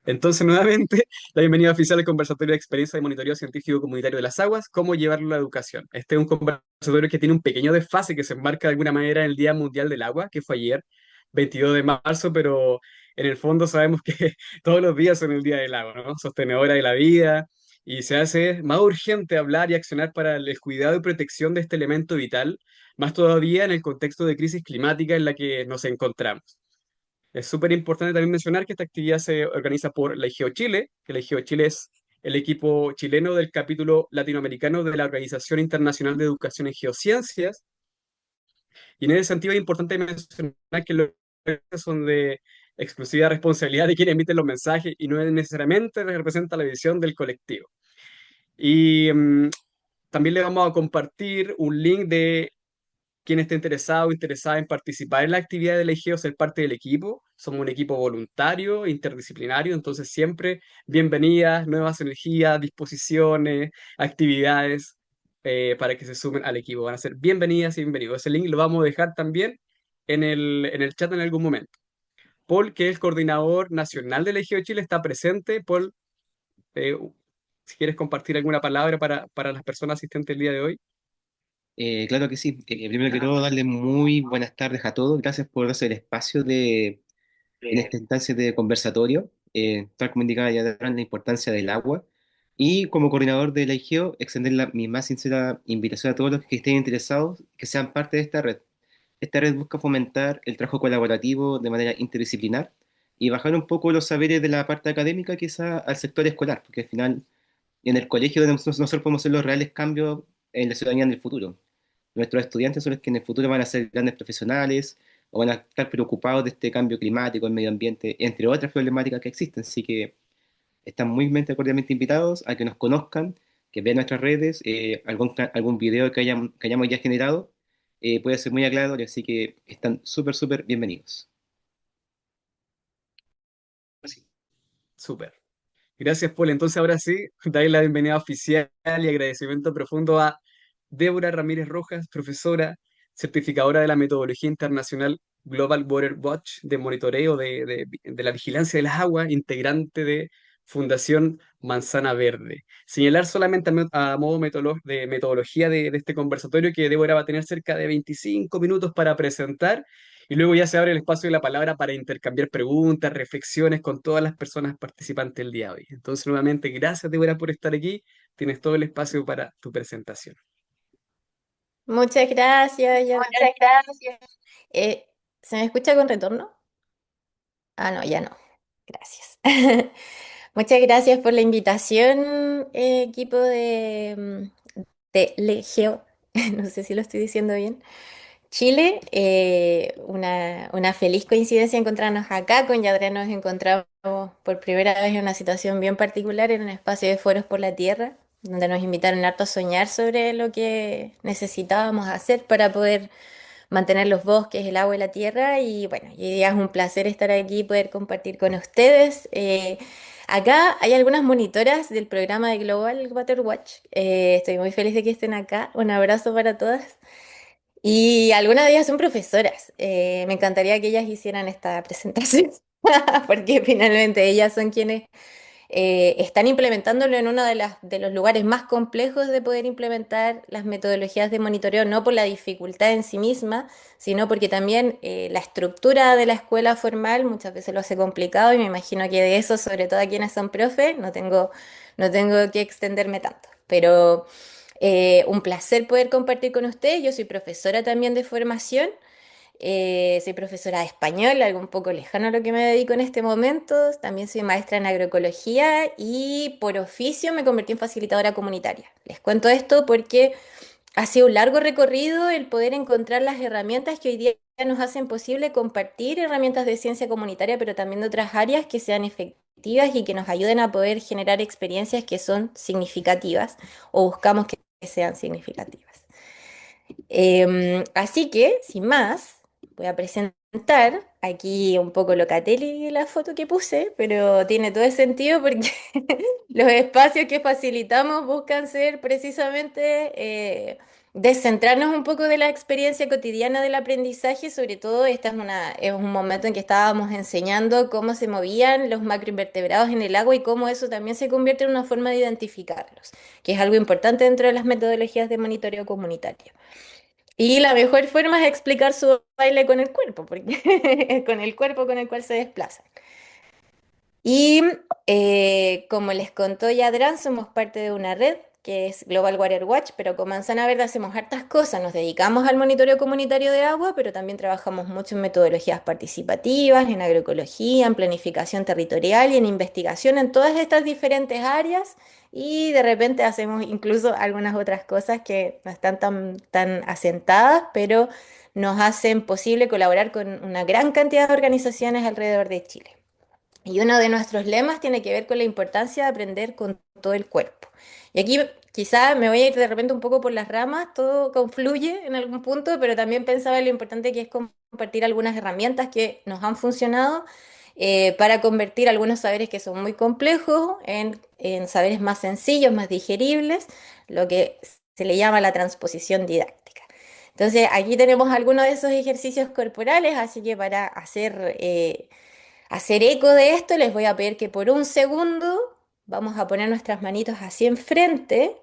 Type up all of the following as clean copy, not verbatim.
Entonces, nuevamente, la bienvenida oficial al conversatorio de experiencia de monitoreo científico comunitario de las aguas, cómo llevarlo a la educación. Este es un conversatorio que tiene un pequeño desfase que se enmarca de alguna manera en el Día Mundial del Agua, que fue ayer, 22 de marzo, pero en el fondo sabemos que todos los días son el Día del Agua, ¿no? Sostenedora de la vida, y se hace más urgente hablar y accionar para el cuidado y protección de este elemento vital, más todavía en el contexto de crisis climática en la que nos encontramos. Es súper importante también mencionar que esta actividad se organiza por la IGEO Chile, que la IGEO Chile es el equipo chileno del capítulo latinoamericano de la Organización Internacional de Educación en Geociencias. Y en ese sentido es importante mencionar que los mensajes son de exclusiva responsabilidad de quien emite los mensajes y no necesariamente representa la visión del colectivo. Y también le vamos a compartir un link de quien esté interesado o interesada en participar en la actividad del EGEO, ser parte del equipo. Somos un equipo voluntario, interdisciplinario, entonces siempre bienvenidas, nuevas energías, disposiciones, actividades para que se sumen al equipo. Van a ser bienvenidas y bienvenidos. Ese link lo vamos a dejar también en el chat en algún momento. Paul, que es el coordinador nacional del EGEO Chile, está presente. Paul, eh, si quieres compartir alguna palabra para las personas asistentes el día de hoy. Claro que sí. Primero que todo, darle muy buenas tardes a todos. Gracias por darse el espacio en esta instancia de conversatorio. Tal como indicaba ya la importancia del agua. Y como coordinador de la IGEO, extender mi más sincera invitación a todos los que estén interesados que sean parte de esta red. Esta red busca fomentar el trabajo colaborativo de manera interdisciplinar y bajar un poco los saberes de la parte académica quizá al sector escolar, porque al final en el colegio donde nosotros podemos hacer los reales cambios en la ciudadanía en el futuro. Nuestros estudiantes son los que en el futuro van a ser grandes profesionales o van a estar preocupados de este cambio climático, el medio ambiente, entre otras problemáticas que existen. Así que están muy cordialmente invitados a que nos conozcan, que vean nuestras redes, algún video que hayamos ya generado, puede ser muy aclaratorio, así que están súper bienvenidos. Súper. Gracias, Paul. Entonces, ahora sí, darle la bienvenida oficial y agradecimiento profundo a Débora Ramírez Rojas, profesora, certificadora de la metodología internacional Global Water Watch de monitoreo de la vigilancia de las aguas, integrante de Fundación Manzana Verde. Señalar solamente a modo de metodología de este conversatorio que Débora va a tener cerca de 25 minutos para presentar y luego ya se abre el espacio de la palabra para intercambiar preguntas, reflexiones con todas las personas participantes el día de hoy. Entonces, nuevamente, gracias, Débora, por estar aquí. Tienes todo el espacio para tu presentación. Muchas gracias, Jonathan. Muchas gracias. Eh, ¿Se me escucha con retorno? Ah, no, ya no. Gracias. Muchas gracias por la invitación, equipo de Legeo. No sé si lo estoy diciendo bien. Chile, una feliz coincidencia encontrarnos acá. Con Yadrea nos encontramos por primera vez en una situación bien particular en un espacio de foros por la tierra, donde nos invitaron harto a soñar sobre lo que necesitábamos hacer para poder mantener los bosques, el agua y la tierra. Y bueno, hoy día es un placer estar aquí y poder compartir con ustedes. Acá hay algunas monitoras del programa de Global Water Watch. Estoy muy feliz de que estén acá. Un abrazo para todas. Y algunas de ellas son profesoras. Me encantaría que ellas hicieran esta presentación, porque finalmente ellas son quienes están implementándolo en uno de los lugares más complejos de poder implementar las metodologías de monitoreo, no por la dificultad en sí misma, sino porque también la estructura de la escuela formal muchas veces lo hace complicado y me imagino que de eso, sobre todo a quienes son profes, no tengo que extenderme tanto. Pero un placer poder compartir con ustedes. Yo soy profesora también de formación. Soy profesora de español, algo un poco lejano a lo que me dedico en este momento. También soy maestra en agroecología y por oficio me convertí en facilitadora comunitaria. Les cuento esto porque ha sido un largo recorrido el poder encontrar las herramientas que hoy día nos hacen posible compartir herramientas de ciencia comunitaria, pero también de otras áreas que sean efectivas y que nos ayuden a poder generar experiencias que son significativas o buscamos que sean significativas. Así que, sin más, voy a presentar aquí un poco Locatelli la foto que puse, pero tiene todo el sentido porque los espacios que facilitamos buscan ser precisamente descentrarnos un poco de la experiencia cotidiana del aprendizaje, sobre todo es un momento en que estábamos enseñando cómo se movían los macroinvertebrados en el agua y cómo eso también se convierte en una forma de identificarlos, que es algo importante dentro de las metodologías de monitoreo comunitario. Y la mejor forma es explicar su baile con el cuerpo, porque es con el cuerpo con el cual se desplaza. Y como les contó ya Adrián, somos parte de una red que es Global Water Watch, pero con Manzana Verde hacemos hartas cosas. Nos dedicamos al monitoreo comunitario de agua, pero también trabajamos mucho en metodologías participativas, en agroecología, en planificación territorial y en investigación en todas estas diferentes áreas. Y de repente hacemos incluso algunas otras cosas que no están tan asentadas, pero nos hacen posible colaborar con una gran cantidad de organizaciones alrededor de Chile. Y uno de nuestros lemas tiene que ver con la importancia de aprender con todo el cuerpo. Y aquí quizá me voy a ir de repente un poco por las ramas, todo confluye en algún punto, pero también pensaba en lo importante que es compartir algunas herramientas que nos han funcionado para convertir algunos saberes que son muy complejos en saberes más sencillos, más digeribles, lo que se le llama la transposición didáctica. Entonces, aquí tenemos algunos de esos ejercicios corporales, así que para hacer eco de esto, les voy a pedir que por un segundo vamos a poner nuestras manitos así enfrente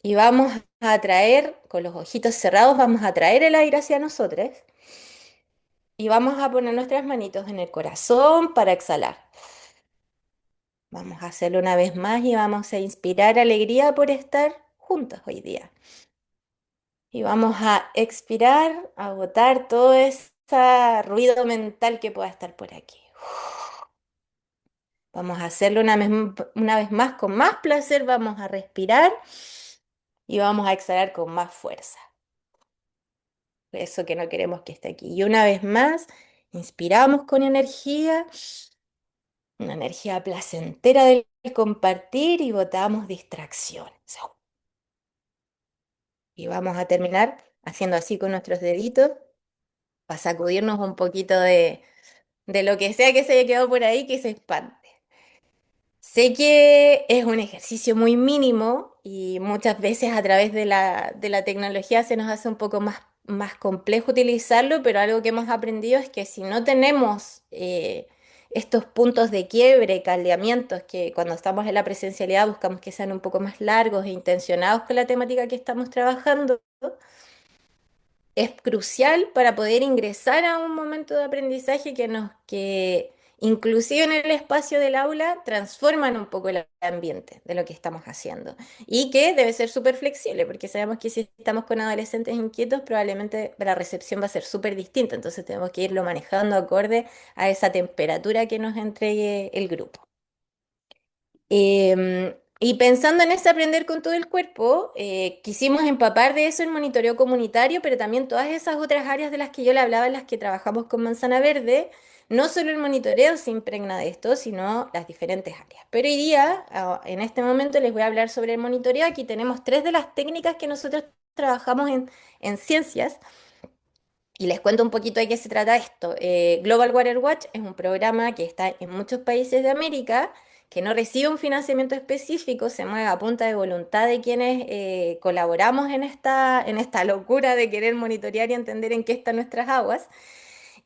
y vamos a traer, con los ojitos cerrados, vamos a traer el aire hacia nosotros y vamos a poner nuestras manitos en el corazón para exhalar. Vamos a hacerlo una vez más y vamos a inspirar alegría por estar juntos hoy día. Y vamos a expirar, a botar todo ese ruido mental que pueda estar por aquí. Vamos a hacerlo una vez más con más placer, vamos a respirar y vamos a exhalar con más fuerza. Eso que no queremos que esté aquí. Y una vez más, inspiramos con energía, una energía placentera del compartir y botamos distracciones. Y vamos a terminar haciendo así con nuestros deditos para sacudirnos un poquito de lo que sea que se haya quedado por ahí que se expande. Sé que es un ejercicio muy mínimo y muchas veces a través de la tecnología se nos hace un poco más complejo utilizarlo, pero algo que hemos aprendido es que si no tenemos estos puntos de quiebre, caldeamientos, que cuando estamos en la presencialidad buscamos que sean un poco más largos e intencionados con la temática que estamos trabajando, es crucial para poder ingresar a un momento de aprendizaje que inclusive en el espacio del aula transforman un poco el ambiente de lo que estamos haciendo y que debe ser súper flexible porque sabemos que si estamos con adolescentes inquietos probablemente la recepción va a ser súper distinta, entonces tenemos que irlo manejando acorde a esa temperatura que nos entregue el grupo. Y pensando en ese aprender con todo el cuerpo, quisimos empapar de eso el monitoreo comunitario, pero también todas esas otras áreas de las que yo le hablaba, en las que trabajamos con Manzana Verde. No solo el monitoreo se impregna de esto, sino las diferentes áreas. Pero hoy día, en este momento, les voy a hablar sobre el monitoreo. Aquí tenemos tres de las técnicas que nosotros trabajamos en ciencias. Y les cuento un poquito de qué se trata esto. Global Water Watch es un programa que está en muchos países de América, que no recibe un financiamiento específico, se mueve a punta de voluntad de quienes colaboramos en esta locura de querer monitorear y entender en qué están nuestras aguas.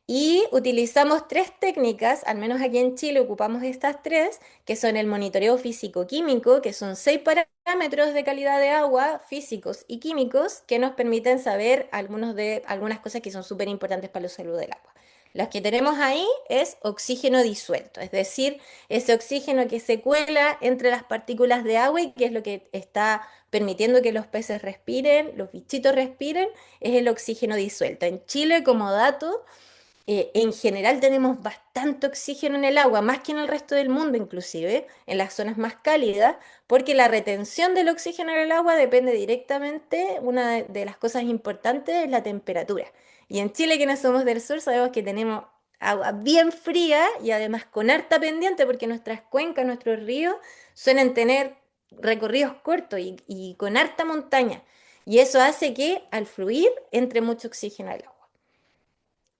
Y utilizamos tres técnicas, al menos aquí en Chile ocupamos estas tres, que son el monitoreo físico-químico, que son 6 parámetros de calidad de agua, físicos y químicos, que nos permiten saber algunas cosas que son súper importantes para la salud del agua. Las que tenemos ahí es oxígeno disuelto, es decir, ese oxígeno que se cuela entre las partículas de agua y que es lo que está permitiendo que los peces respiren, los bichitos respiren, es el oxígeno disuelto. En Chile, como dato, en general tenemos bastante oxígeno en el agua, más que en el resto del mundo inclusive, en las zonas más cálidas, porque la retención del oxígeno en el agua depende directamente, una de las cosas importantes es la temperatura. Y en Chile, que no somos del sur, sabemos que tenemos agua bien fría y además con harta pendiente, porque nuestras cuencas, nuestros ríos suelen tener recorridos cortos y con harta montaña. Y eso hace que al fluir entre mucho oxígeno al agua.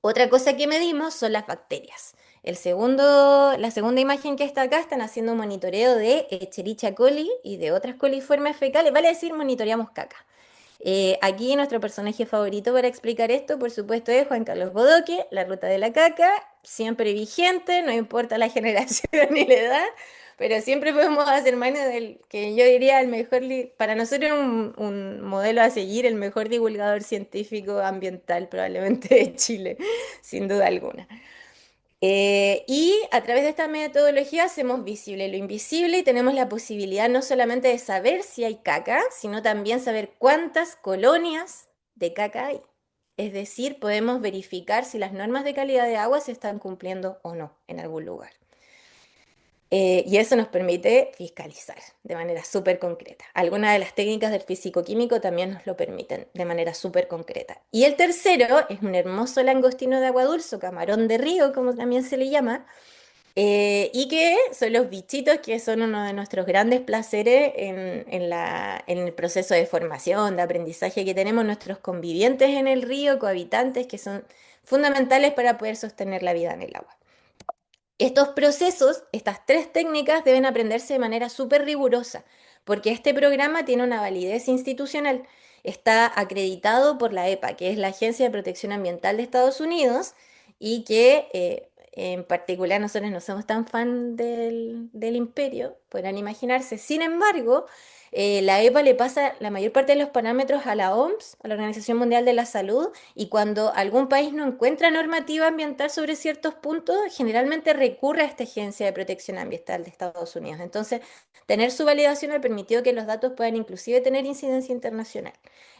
Otra cosa que medimos son las bacterias. La segunda imagen que está acá están haciendo un monitoreo de Escherichia coli y de otras coliformes fecales. Vale decir, monitoreamos caca. Aquí nuestro personaje favorito para explicar esto, por supuesto, es Juan Carlos Bodoque, La Ruta de la Caca, siempre vigente, no importa la generación ni la edad, pero siempre podemos hacer mano del que yo diría el mejor, para nosotros un modelo a seguir, el mejor divulgador científico ambiental probablemente de Chile, sin duda alguna. Y a través de esta metodología hacemos visible lo invisible y tenemos la posibilidad no solamente de saber si hay caca, sino también saber cuántas colonias de caca hay. Es decir, podemos verificar si las normas de calidad de agua se están cumpliendo o no en algún lugar. Y eso nos permite fiscalizar de manera súper concreta. Algunas de las técnicas del físico-químico también nos lo permiten de manera súper concreta. Y el tercero es un hermoso langostino de agua dulce, o camarón de río, como también se le llama, y que son los bichitos que son uno de nuestros grandes placeres en el proceso de formación, de aprendizaje que tenemos nuestros convivientes en el río, cohabitantes, que son fundamentales para poder sostener la vida en el agua. Estos procesos, estas tres técnicas deben aprenderse de manera súper rigurosa, porque este programa tiene una validez institucional. Está acreditado por la EPA, que es la Agencia de Protección Ambiental de Estados Unidos, y que en particular nosotros no somos tan fan del imperio, podrán imaginarse. Sin embargo, la EPA le pasa la mayor parte de los parámetros a la OMS, a la Organización Mundial de la Salud, y cuando algún país no encuentra normativa ambiental sobre ciertos puntos, generalmente recurre a esta Agencia de Protección Ambiental de Estados Unidos. Entonces, tener su validación ha permitido que los datos puedan inclusive tener incidencia internacional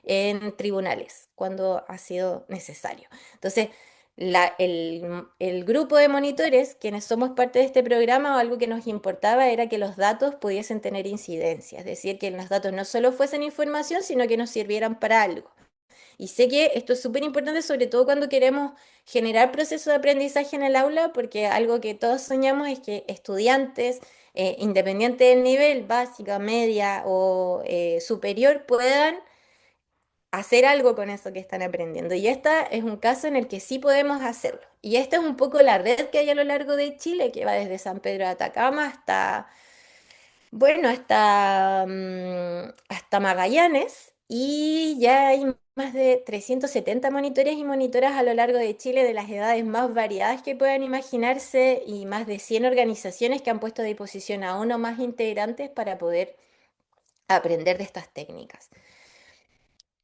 en tribunales cuando ha sido necesario. Entonces, el grupo de monitores, quienes somos parte de este programa, o algo que nos importaba era que los datos pudiesen tener incidencia, es decir, que los datos no solo fuesen información, sino que nos sirvieran para algo. Y sé que esto es súper importante, sobre todo cuando queremos generar procesos de aprendizaje en el aula, porque algo que todos soñamos es que estudiantes, independiente del nivel, básica, media o superior, puedan hacer algo con eso que están aprendiendo. Y esta es un caso en el que sí podemos hacerlo. Y esta es un poco la red que hay a lo largo de Chile, que va desde San Pedro de Atacama hasta bueno, hasta Magallanes, y ya hay más de 370 monitores y monitoras a lo largo de Chile de las edades más variadas que puedan imaginarse y más de 100 organizaciones que han puesto a disposición a uno o más integrantes para poder aprender de estas técnicas.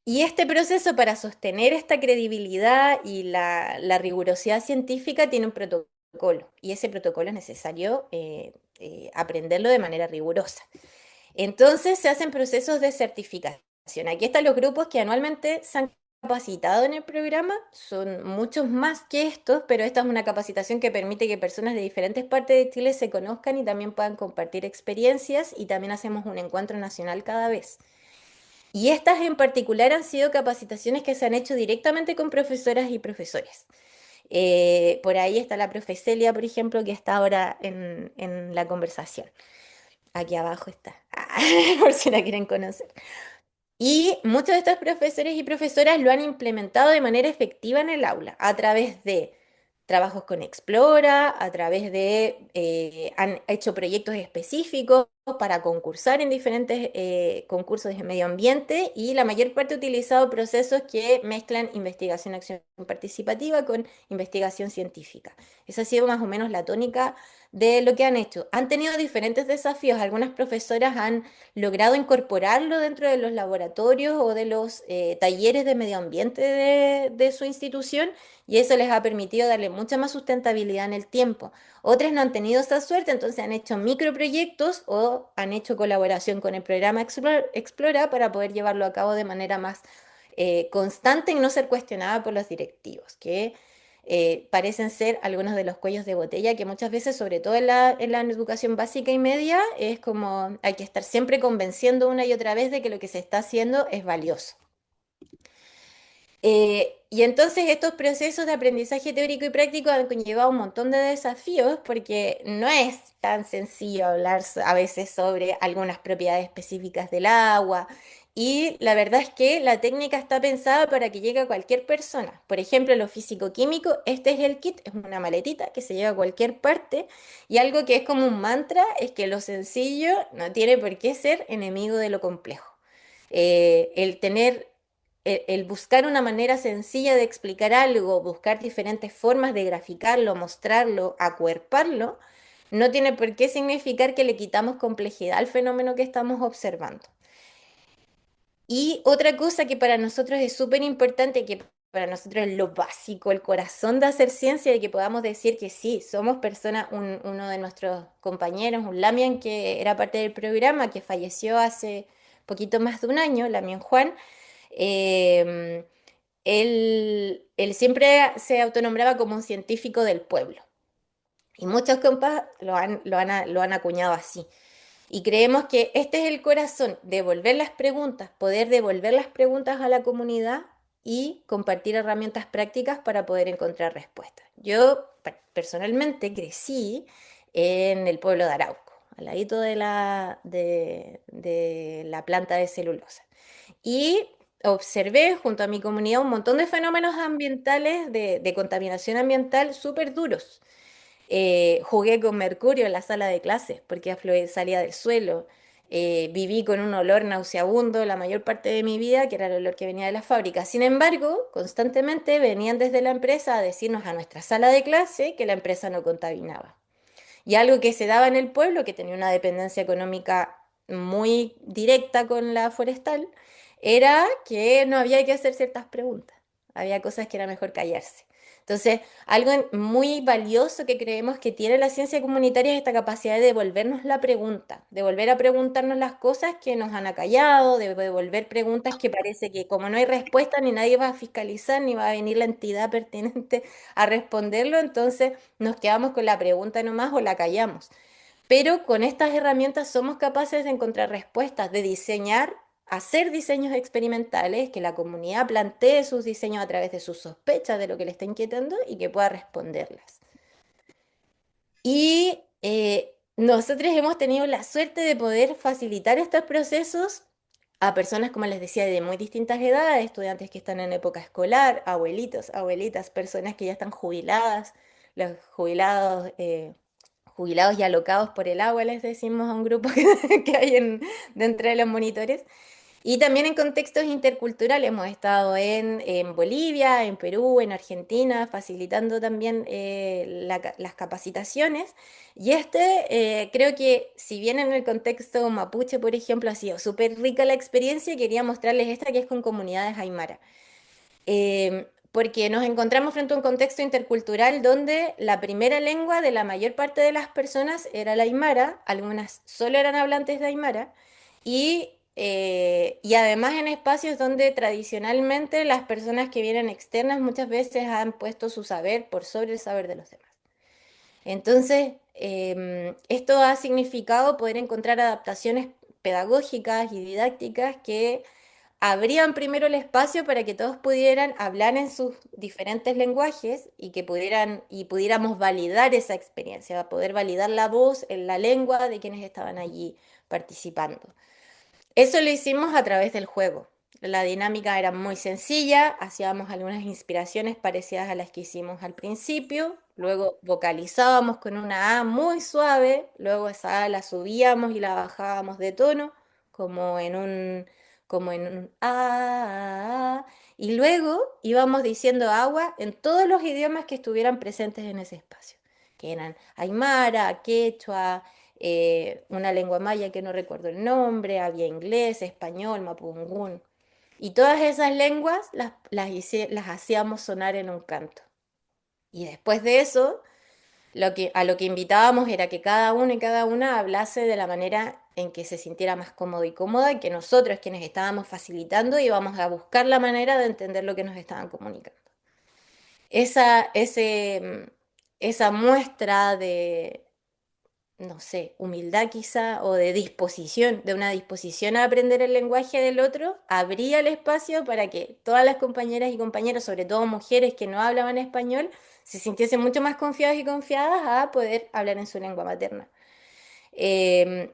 Y este proceso para sostener esta credibilidad y la rigurosidad científica tiene un protocolo, y ese protocolo es necesario aprenderlo de manera rigurosa. Entonces se hacen procesos de certificación. Aquí están los grupos que anualmente se han capacitado en el programa. Son muchos más que estos, pero esta es una capacitación que permite que personas de diferentes partes de Chile se conozcan y también puedan compartir experiencias, y también hacemos un encuentro nacional cada vez. Y estas en particular han sido capacitaciones que se han hecho directamente con profesoras y profesores. Por ahí está la profe Celia, por ejemplo, que está ahora en la conversación. Aquí abajo está, por si la quieren conocer. Y muchos de estos profesores y profesoras lo han implementado de manera efectiva en el aula, a través de trabajos con Explora, a través de, han hecho proyectos específicos para concursar en diferentes concursos de medio ambiente, y la mayor parte ha utilizado procesos que mezclan investigación, acción participativa con investigación científica. Esa ha sido más o menos la tónica de lo que han hecho. Han tenido diferentes desafíos. Algunas profesoras han logrado incorporarlo dentro de los laboratorios o de los talleres de medio ambiente de su institución, y eso les ha permitido darle mucha más sustentabilidad en el tiempo. Otras no han tenido esa suerte, entonces han hecho microproyectos o han hecho colaboración con el programa Explora para poder llevarlo a cabo de manera más constante y no ser cuestionada por los directivos, que parecen ser algunos de los cuellos de botella que muchas veces, sobre todo en la educación básica y media, es como hay que estar siempre convenciendo una y otra vez de que lo que se está haciendo es valioso. Y entonces estos procesos de aprendizaje teórico y práctico han conllevado un montón de desafíos, porque no es tan sencillo hablar a veces sobre algunas propiedades específicas del agua. Y la verdad es que la técnica está pensada para que llegue a cualquier persona. Por ejemplo, lo físico-químico, este es el kit, es una maletita que se lleva a cualquier parte. Y algo que es como un mantra es que lo sencillo no tiene por qué ser enemigo de lo complejo. El tener el buscar una manera sencilla de explicar algo, buscar diferentes formas de graficarlo, mostrarlo, acuerparlo, no tiene por qué significar que le quitamos complejidad al fenómeno que estamos observando. Y otra cosa que para nosotros es súper importante, que para nosotros es lo básico, el corazón de hacer ciencia, y que podamos decir que sí, somos personas, uno de nuestros compañeros, un Lamian que era parte del programa, que falleció hace poquito más de un año, Lamian Juan, eh, él siempre se autonombraba como un científico del pueblo. Y muchos compas lo han acuñado así. Y creemos que este es el corazón, devolver las preguntas, poder devolver las preguntas a la comunidad y compartir herramientas prácticas para poder encontrar respuestas. Yo personalmente crecí en el pueblo de Arauco, al ladito de la planta de celulosa. Y observé junto a mi comunidad un montón de fenómenos ambientales, de contaminación ambiental súper duros. Jugué con mercurio en la sala de clases porque salía del suelo. Viví con un olor nauseabundo la mayor parte de mi vida, que era el olor que venía de la fábrica. Sin embargo, constantemente venían desde la empresa a decirnos a nuestra sala de clase que la empresa no contaminaba. Y algo que se daba en el pueblo, que tenía una dependencia económica muy directa con la forestal, era que no había que hacer ciertas preguntas. Había cosas que era mejor callarse. Entonces, algo muy valioso que creemos que tiene la ciencia comunitaria es esta capacidad de devolvernos la pregunta, de volver a preguntarnos las cosas que nos han acallado, de devolver preguntas que parece que como no hay respuesta ni nadie va a fiscalizar, ni va a venir la entidad pertinente a responderlo, entonces nos quedamos con la pregunta nomás o la callamos. Pero con estas herramientas somos capaces de encontrar respuestas, de diseñar, hacer diseños experimentales, que la comunidad plantee sus diseños a través de sus sospechas de lo que le está inquietando y que pueda responderlas. Y nosotros hemos tenido la suerte de poder facilitar estos procesos a personas, como les decía, de muy distintas edades, estudiantes que están en época escolar, abuelitos, abuelitas, personas que ya están jubiladas, los jubilados y alocados por el agua, les decimos a un grupo que hay dentro de los monitores. Y también en contextos interculturales, hemos estado en Bolivia, en Perú, en Argentina, facilitando también las capacitaciones. Y creo que si bien en el contexto mapuche, por ejemplo, ha sido súper rica la experiencia, quería mostrarles esta que es con comunidades aymara. Porque nos encontramos frente a un contexto intercultural donde la primera lengua de la mayor parte de las personas era el aymara, algunas solo eran hablantes de aymara, y además en espacios donde tradicionalmente las personas que vienen externas muchas veces han puesto su saber por sobre el saber de los demás. Entonces, esto ha significado poder encontrar adaptaciones pedagógicas y didácticas que abrían primero el espacio para que todos pudieran hablar en sus diferentes lenguajes y que pudiéramos validar esa experiencia, poder validar la voz en la lengua de quienes estaban allí participando. Eso lo hicimos a través del juego. La dinámica era muy sencilla, hacíamos algunas inspiraciones parecidas a las que hicimos al principio, luego vocalizábamos con una A muy suave, luego esa A la subíamos y la bajábamos de tono, como en un A, y luego íbamos diciendo agua en todos los idiomas que estuvieran presentes en ese espacio, que eran aymara, quechua, una lengua maya que no recuerdo el nombre, había inglés, español, mapudungún. Y todas esas lenguas las hacíamos sonar en un canto. Y después de eso, a lo que invitábamos era que cada uno y cada una hablase de la manera en que se sintiera más cómodo y cómoda, y que nosotros, quienes estábamos facilitando, íbamos a buscar la manera de entender lo que nos estaban comunicando. Esa, ese, esa muestra de, no sé, humildad quizá o de disposición, de una disposición a aprender el lenguaje del otro, abría el espacio para que todas las compañeras y compañeros, sobre todo mujeres que no hablaban español, se sintiesen mucho más confiadas y confiadas a poder hablar en su lengua materna.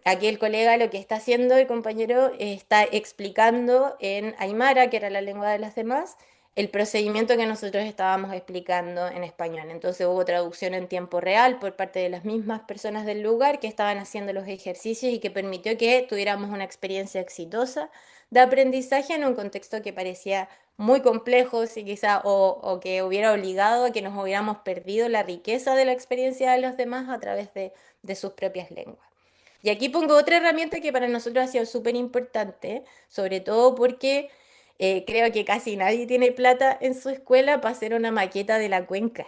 Aquí el colega lo que está haciendo, el compañero, está explicando en Aymara, que era la lengua de las demás, el procedimiento que nosotros estábamos explicando en español. Entonces hubo traducción en tiempo real por parte de las mismas personas del lugar que estaban haciendo los ejercicios y que permitió que tuviéramos una experiencia exitosa de aprendizaje en un contexto que parecía muy complejos y quizá o que hubiera obligado a que nos hubiéramos perdido la riqueza de la experiencia de los demás a través de sus propias lenguas. Y aquí pongo otra herramienta que para nosotros ha sido súper importante, sobre todo porque creo que casi nadie tiene plata en su escuela para hacer una maqueta de la cuenca.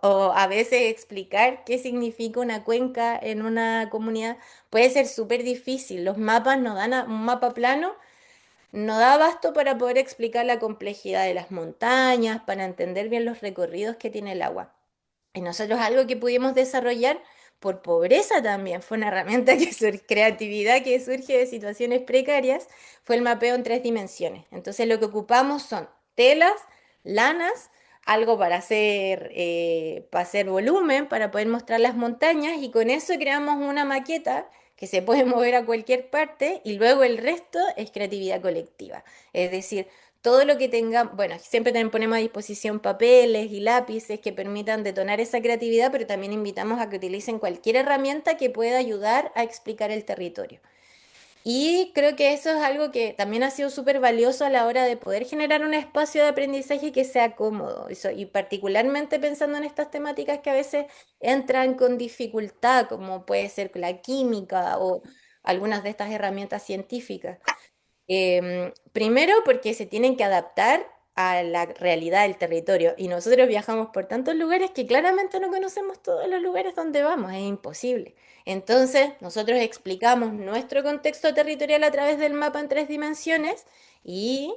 O a veces explicar qué significa una cuenca en una comunidad puede ser súper difícil. Los mapas nos dan un mapa plano, no da abasto para poder explicar la complejidad de las montañas, para entender bien los recorridos que tiene el agua. Y nosotros algo que pudimos desarrollar por pobreza también, fue una herramienta creatividad que surge de situaciones precarias, fue el mapeo en 3 dimensiones. Entonces lo que ocupamos son telas, lanas, algo para hacer volumen, para poder mostrar las montañas y con eso creamos una maqueta que se puede mover a cualquier parte y luego el resto es creatividad colectiva. Es decir, todo lo que tenga, bueno, siempre también ponemos a disposición papeles y lápices que permitan detonar esa creatividad, pero también invitamos a que utilicen cualquier herramienta que pueda ayudar a explicar el territorio. Y creo que eso es algo que también ha sido súper valioso a la hora de poder generar un espacio de aprendizaje que sea cómodo. Y particularmente pensando en estas temáticas que a veces entran con dificultad, como puede ser la química o algunas de estas herramientas científicas. Primero porque se tienen que adaptar a la realidad del territorio y nosotros viajamos por tantos lugares que claramente no conocemos todos los lugares donde vamos, es imposible. Entonces, nosotros explicamos nuestro contexto territorial a través del mapa en 3 dimensiones y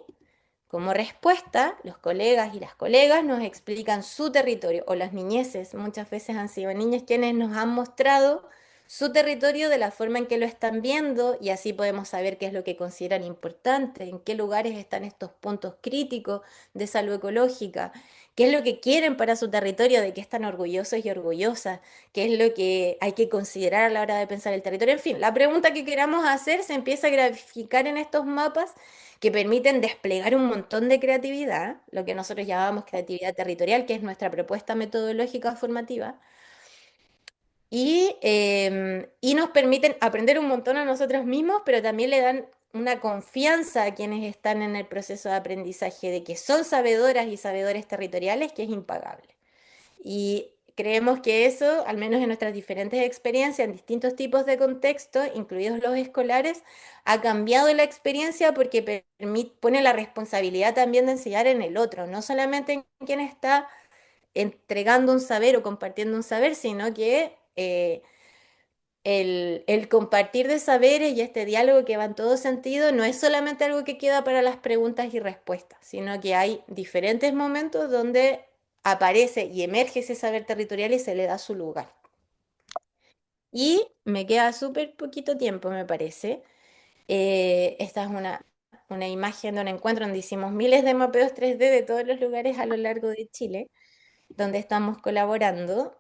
como respuesta, los colegas y las colegas nos explican su territorio, o las niñeces, muchas veces han sido niñas quienes nos han mostrado su territorio de la forma en que lo están viendo y así podemos saber qué es lo que consideran importante, en qué lugares están estos puntos críticos de salud ecológica, qué es lo que quieren para su territorio, de qué están orgullosos y orgullosas, qué es lo que hay que considerar a la hora de pensar el territorio. En fin, la pregunta que queramos hacer se empieza a graficar en estos mapas que permiten desplegar un montón de creatividad, lo que nosotros llamamos creatividad territorial, que es nuestra propuesta metodológica formativa, y nos permiten aprender un montón a nosotros mismos, pero también le dan una confianza a quienes están en el proceso de aprendizaje de que son sabedoras y sabedores territoriales, que es impagable. Y creemos que eso, al menos en nuestras diferentes experiencias, en distintos tipos de contextos, incluidos los escolares, ha cambiado la experiencia porque pone la responsabilidad también de enseñar en el otro, no solamente en quien está entregando un saber o compartiendo un saber, sino que el compartir de saberes y este diálogo que va en todo sentido no es solamente algo que queda para las preguntas y respuestas, sino que hay diferentes momentos donde aparece y emerge ese saber territorial y se le da su lugar. Y me queda súper poquito tiempo, me parece. Esta es una imagen de un encuentro donde hicimos miles de mapeos 3D de todos los lugares a lo largo de Chile donde estamos colaborando.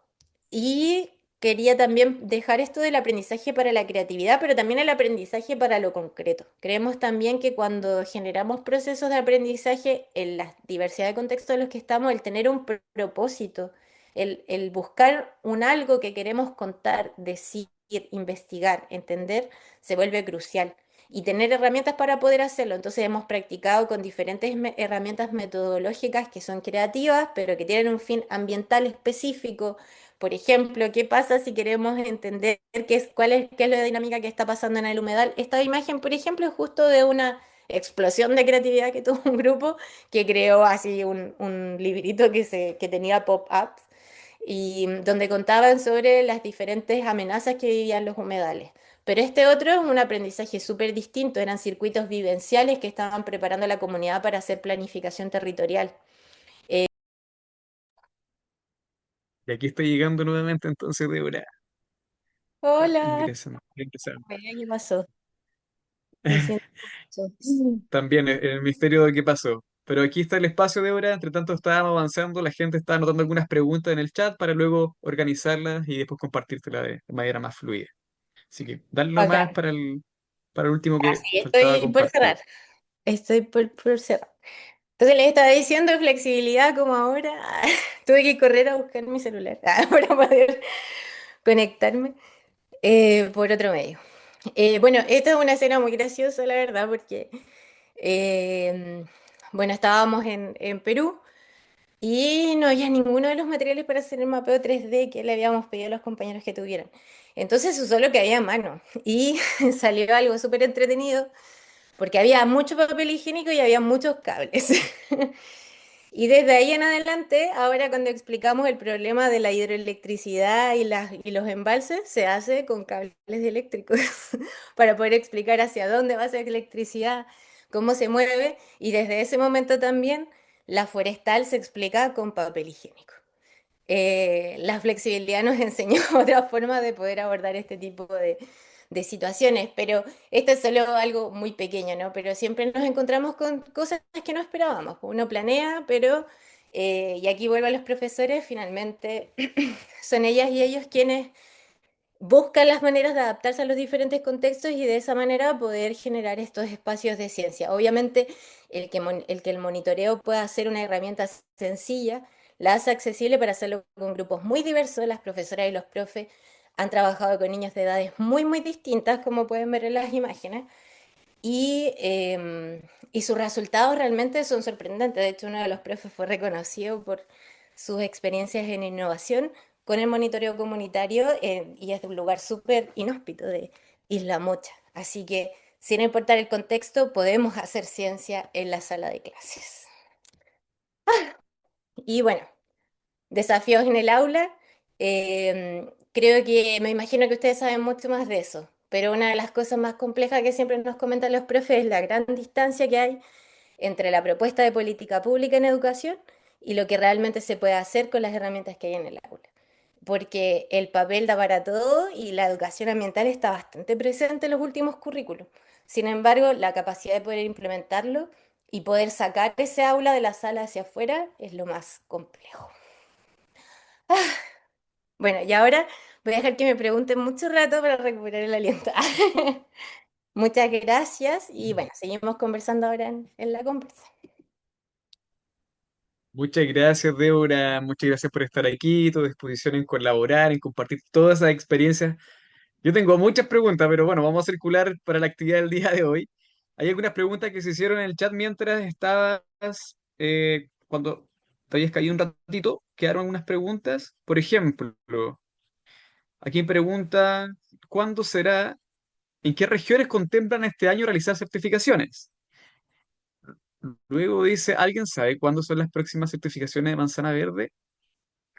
Y quería también dejar esto del aprendizaje para la creatividad, pero también el aprendizaje para lo concreto. Creemos también que cuando generamos procesos de aprendizaje en la diversidad de contextos en los que estamos, el tener un propósito, el buscar un algo que queremos contar, decir, investigar, entender, se vuelve crucial y tener herramientas para poder hacerlo. Entonces hemos practicado con diferentes herramientas metodológicas que son creativas, pero que tienen un fin ambiental específico. Por ejemplo, ¿qué pasa si queremos entender qué es la dinámica que está pasando en el humedal? Esta imagen, por ejemplo, es justo de una explosión de creatividad que tuvo un grupo que creó así un librito que tenía pop-ups y donde contaban sobre las diferentes amenazas que vivían los humedales. Pero este otro es un aprendizaje súper distinto, eran circuitos vivenciales que estaban preparando a la comunidad para hacer planificación territorial. Y aquí estoy llegando nuevamente, entonces, Débora. Hola, Ingresando, ingresando. ¿qué pasó? Lo siento mucho. También el misterio de qué pasó. Pero aquí está el espacio, Débora. Entre tanto, estábamos avanzando. La gente está anotando algunas preguntas en el chat para luego organizarlas y después compartírtelas de manera más fluida. Así que dale nomás Acá. para el último que Sí, faltaba estoy por compartir. cerrar. Estoy por cerrar. Entonces les estaba diciendo flexibilidad como ahora. Tuve que correr a buscar mi celular para poder conectarme por otro medio. Bueno, esta es una escena muy graciosa, la verdad, porque eh, bueno, estábamos en Perú y no había ninguno de los materiales para hacer el mapeo 3D que le habíamos pedido a los compañeros que tuvieran. Entonces usó lo que había a mano y salió algo súper entretenido porque había mucho papel higiénico y había muchos cables. Y desde ahí en adelante, ahora cuando explicamos el problema de la hidroelectricidad y los embalses, se hace con cables eléctricos para poder explicar hacia dónde va esa electricidad, cómo se mueve, y desde ese momento también la forestal se explica con papel higiénico. La flexibilidad nos enseñó otra forma de poder abordar este tipo de situaciones, pero esto es solo algo muy pequeño, ¿no? Pero siempre nos encontramos con cosas que no esperábamos. Uno planea, pero, y aquí vuelvo a los profesores, finalmente son ellas y ellos quienes buscan las maneras de adaptarse a los diferentes contextos y de esa manera poder generar estos espacios de ciencia. Obviamente, el que el monitoreo pueda ser una herramienta sencilla, la hace accesible para hacerlo con grupos muy diversos. Las profesoras y los profes han trabajado con niños de edades muy, muy distintas, como pueden ver en las imágenes, y sus resultados realmente son sorprendentes. De hecho, uno de los profes fue reconocido por sus experiencias en innovación con el monitoreo comunitario y es de un lugar súper inhóspito de Isla Mocha. Así que, sin importar el contexto, podemos hacer ciencia en la sala de clases. Y bueno, desafíos en el aula. Creo que me imagino que ustedes saben mucho más de eso, pero una de las cosas más complejas que siempre nos comentan los profes es la gran distancia que hay entre la propuesta de política pública en educación y lo que realmente se puede hacer con las herramientas que hay en el aula. Porque el papel da para todo y la educación ambiental está bastante presente en los últimos currículos. Sin embargo, la capacidad de poder implementarlo y poder sacar ese aula de la sala hacia afuera es lo más complejo. Bueno, y ahora voy a dejar que me pregunten mucho rato para recuperar el aliento. Muchas gracias y bueno, seguimos conversando ahora en la conversa. Muchas gracias, Débora. Muchas gracias por estar aquí, tu disposición en colaborar, en compartir todas esas experiencias. Yo tengo muchas preguntas, pero bueno, vamos a circular para la actividad del día de hoy. Hay algunas preguntas que se hicieron en el chat mientras estabas, cuando te habías caído un ratito, quedaron algunas preguntas. Por ejemplo, aquí pregunta, ¿cuándo será, en qué regiones contemplan este año realizar certificaciones? Luego dice, ¿alguien sabe cuándo son las próximas certificaciones de manzana verde?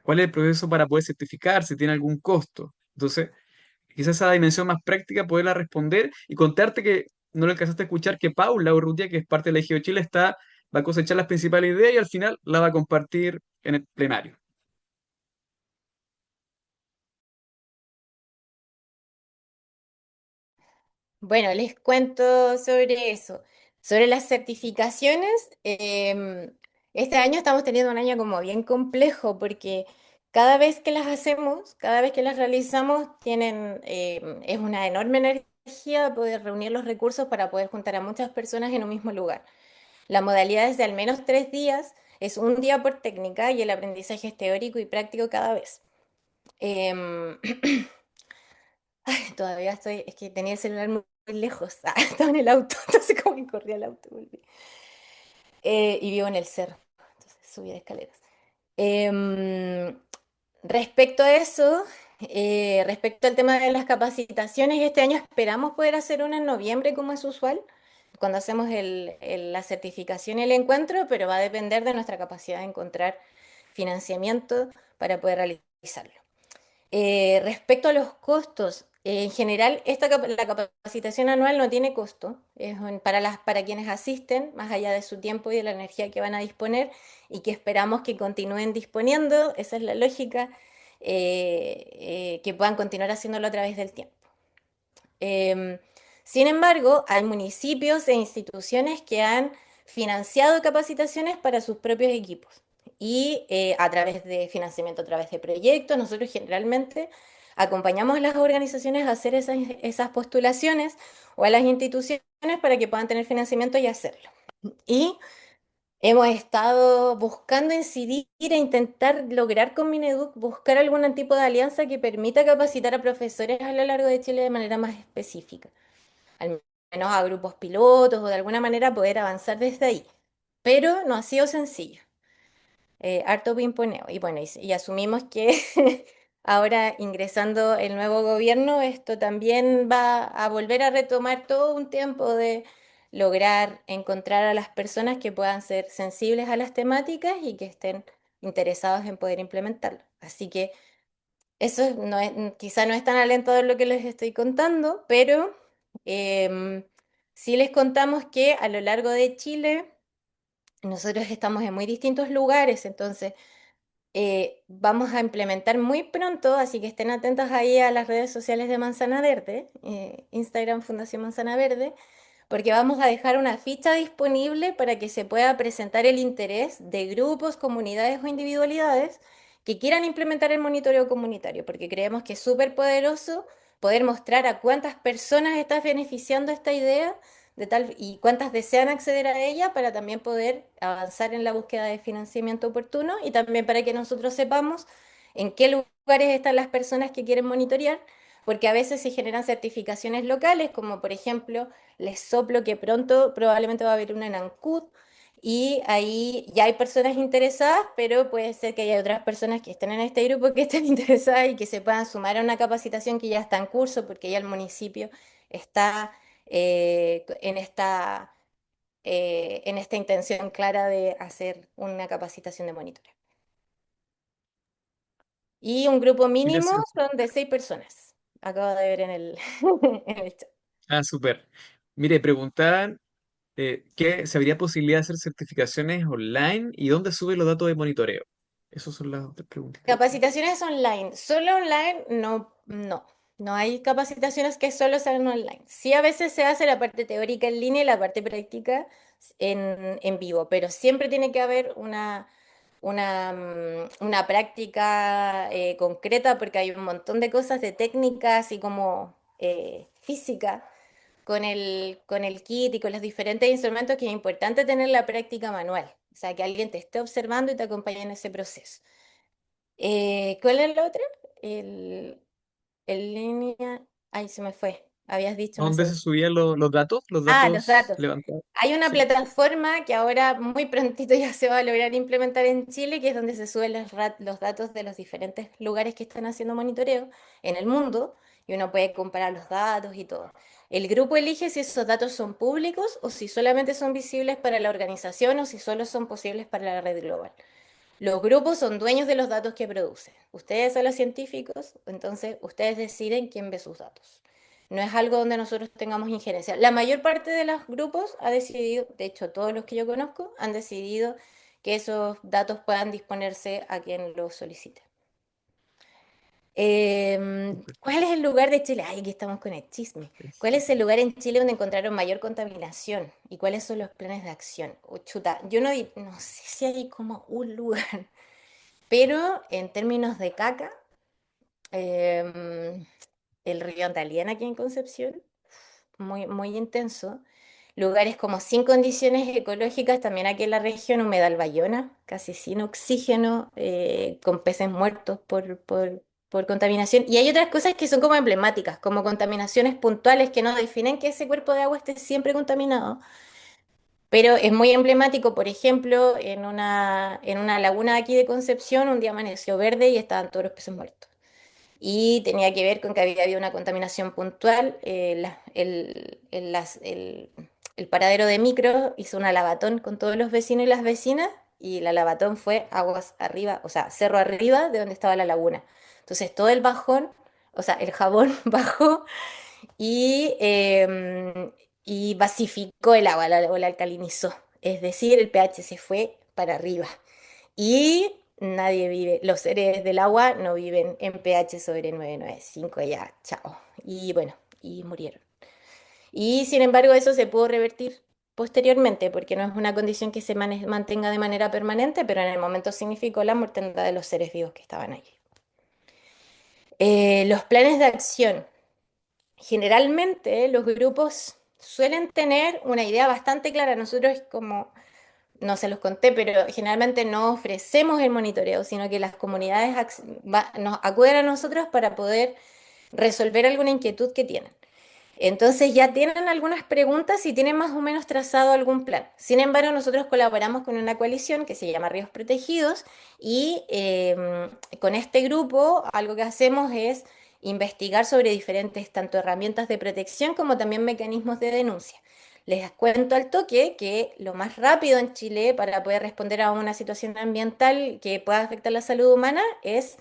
¿Cuál es el proceso para poder certificar? Si tiene algún costo. Entonces, quizás esa dimensión más práctica poderla responder y contarte que no le alcanzaste a escuchar que Paula Urrutia, que es parte de la EGO Chile, va a cosechar las principales ideas y al final la va a compartir en el plenario. Bueno, les cuento sobre eso. Sobre las certificaciones, este año estamos teniendo un año como bien complejo porque cada vez que las hacemos, cada vez que las realizamos, es una enorme energía poder reunir los recursos para poder juntar a muchas personas en un mismo lugar. La modalidad es de al menos 3 días, es un día por técnica y el aprendizaje es teórico y práctico cada vez. Em, Todavía estoy, es que tenía el celular muy lejos. Estaba en el auto, entonces como que corrí al auto, volví. Y vivo en el cerro, entonces subí de escaleras. Em, Respecto a eso, respecto al tema de las capacitaciones, este año esperamos poder hacer una en noviembre como es usual, cuando hacemos la certificación y el encuentro, pero va a depender de nuestra capacidad de encontrar financiamiento para poder realizarlo. Respecto a los costos, en general, la capacitación anual no tiene costo, para quienes asisten, más allá de su tiempo y de la energía que van a disponer y que esperamos que continúen disponiendo, esa es la lógica, que puedan continuar haciéndolo a través del tiempo. Em, Sin embargo, hay municipios e instituciones que han financiado capacitaciones para sus propios equipos y a través de financiamiento, a través de proyectos, nosotros generalmente acompañamos a las organizaciones a hacer esas postulaciones o a las instituciones para que puedan tener financiamiento y hacerlo. Y hemos estado buscando incidir e intentar lograr con Mineduc buscar algún tipo de alianza que permita capacitar a profesores a lo largo de Chile de manera más específica, al menos a grupos pilotos o de alguna manera poder avanzar desde ahí. pero no ha sido sencillo. Harto pimponeo. Y bueno, y asumimos que ahora ingresando el nuevo gobierno, esto también va a volver a retomar todo un tiempo de lograr encontrar a las personas que puedan ser sensibles a las temáticas y que estén interesados en poder implementarlo. Así que no es, quizá no es tan alentador lo que les estoy contando, pero sí les contamos que a lo largo de Chile nosotros estamos en muy distintos lugares, entonces vamos a implementar muy pronto, así que estén atentos ahí a las redes sociales de Manzana Verde, Instagram Fundación Manzana Verde, porque vamos a dejar una ficha disponible para que se pueda presentar el interés de grupos, comunidades o individualidades que quieran implementar el monitoreo comunitario, porque creemos que es súper poderoso poder mostrar a cuántas personas está beneficiando esta idea de tal, y cuántas desean acceder a ella para también poder avanzar en la búsqueda de financiamiento oportuno y también para que nosotros sepamos en qué lugares están las personas que quieren monitorear, porque a veces se generan certificaciones locales, como por ejemplo, les soplo que pronto probablemente va a haber una en Ancud y ahí ya hay personas interesadas, pero puede ser que haya otras personas que estén en este grupo que estén interesadas y que se puedan sumar a una capacitación que ya está en curso, porque ya el municipio está en esta intención clara de hacer una capacitación de monitoreo. Y un grupo mínimo Interesante. son de 6 personas. Acabo de ver en el, en el chat. Ah, súper. Mire, preguntaban que si habría posibilidad de hacer certificaciones online y dónde sube los datos de monitoreo. Esas son las otras preguntitas. Capacitaciones online. Solo online, no, no. No hay capacitaciones que solo sean online. Sí, a veces se hace la parte teórica en línea y la parte práctica en vivo, pero siempre tiene que haber una práctica concreta porque hay un montón de cosas de técnicas y como física con el kit y con los diferentes instrumentos que es importante tener la práctica manual. O sea, que alguien te esté observando y te acompañe en ese proceso. ¿Cuál es la otra? El, el línea. Ay, se me fue. Habías dicho una ¿Dónde se segunda. subían los datos? Los Ah, los datos datos. levantados. Hay una Sí. plataforma que ahora muy prontito ya se va a lograr implementar en Chile, que es donde se suben los datos de los diferentes lugares que están haciendo monitoreo en el mundo y uno puede comparar los datos y todo. El grupo elige si esos datos son públicos o si solamente son visibles para la organización o si solo son posibles para la red global. Los grupos son dueños de los datos que producen. Ustedes son los científicos, entonces ustedes deciden quién ve sus datos. No es algo donde nosotros tengamos injerencia. La mayor parte de los grupos ha decidido, de hecho todos los que yo conozco, han decidido que esos datos puedan disponerse a quien los solicite. Súper. ¿Cuál es el lugar de Chile? Ay, aquí estamos con el chisme. ¿Cuál es el lugar en Chile donde encontraron mayor contaminación? ¿Y cuáles son los planes de acción? Oh, chuta, yo no sé si hay como un lugar. Pero en términos de caca, em, el río Andaliana aquí en Concepción, muy, muy intenso. Lugares como sin condiciones ecológicas, también aquí en la región, Humedal Bayona, casi sin oxígeno, con peces muertos por contaminación. Y hay otras cosas que son como emblemáticas, como contaminaciones puntuales que no definen que ese cuerpo de agua esté siempre contaminado. Pero es muy emblemático, por ejemplo, en una laguna de aquí de Concepción, un día amaneció verde y estaban todos los peces muertos. Y tenía que ver con que había habido una contaminación puntual. El paradero de micro hizo una lavatón con todos los vecinos y las vecinas, y la lavatón fue aguas arriba, o sea, cerro arriba de donde estaba la laguna. Entonces todo el bajón, o sea, el jabón bajó y basificó el agua, o la alcalinizó. Es decir, el pH se fue para arriba. Y nadie vive, los seres del agua no viven en pH sobre 9,95 ya, chao. Y bueno, y murieron. Y sin embargo, eso se pudo revertir posteriormente, porque no es una condición que se mantenga de manera permanente, pero en el momento significó la mortandad de los seres vivos que estaban allí. Los planes de acción. Generalmente los grupos suelen tener una idea bastante clara. Nosotros como, no se los conté, pero generalmente no ofrecemos el monitoreo, sino que las comunidades nos acuden a nosotros para poder resolver alguna inquietud que tienen. Entonces ya tienen algunas preguntas y tienen más o menos trazado algún plan. Sin embargo, nosotros colaboramos con una coalición que se llama Ríos Protegidos y con este grupo algo que hacemos es investigar sobre diferentes tanto herramientas de protección como también mecanismos de denuncia. Les cuento al toque que lo más rápido en Chile para poder responder a una situación ambiental que pueda afectar la salud humana es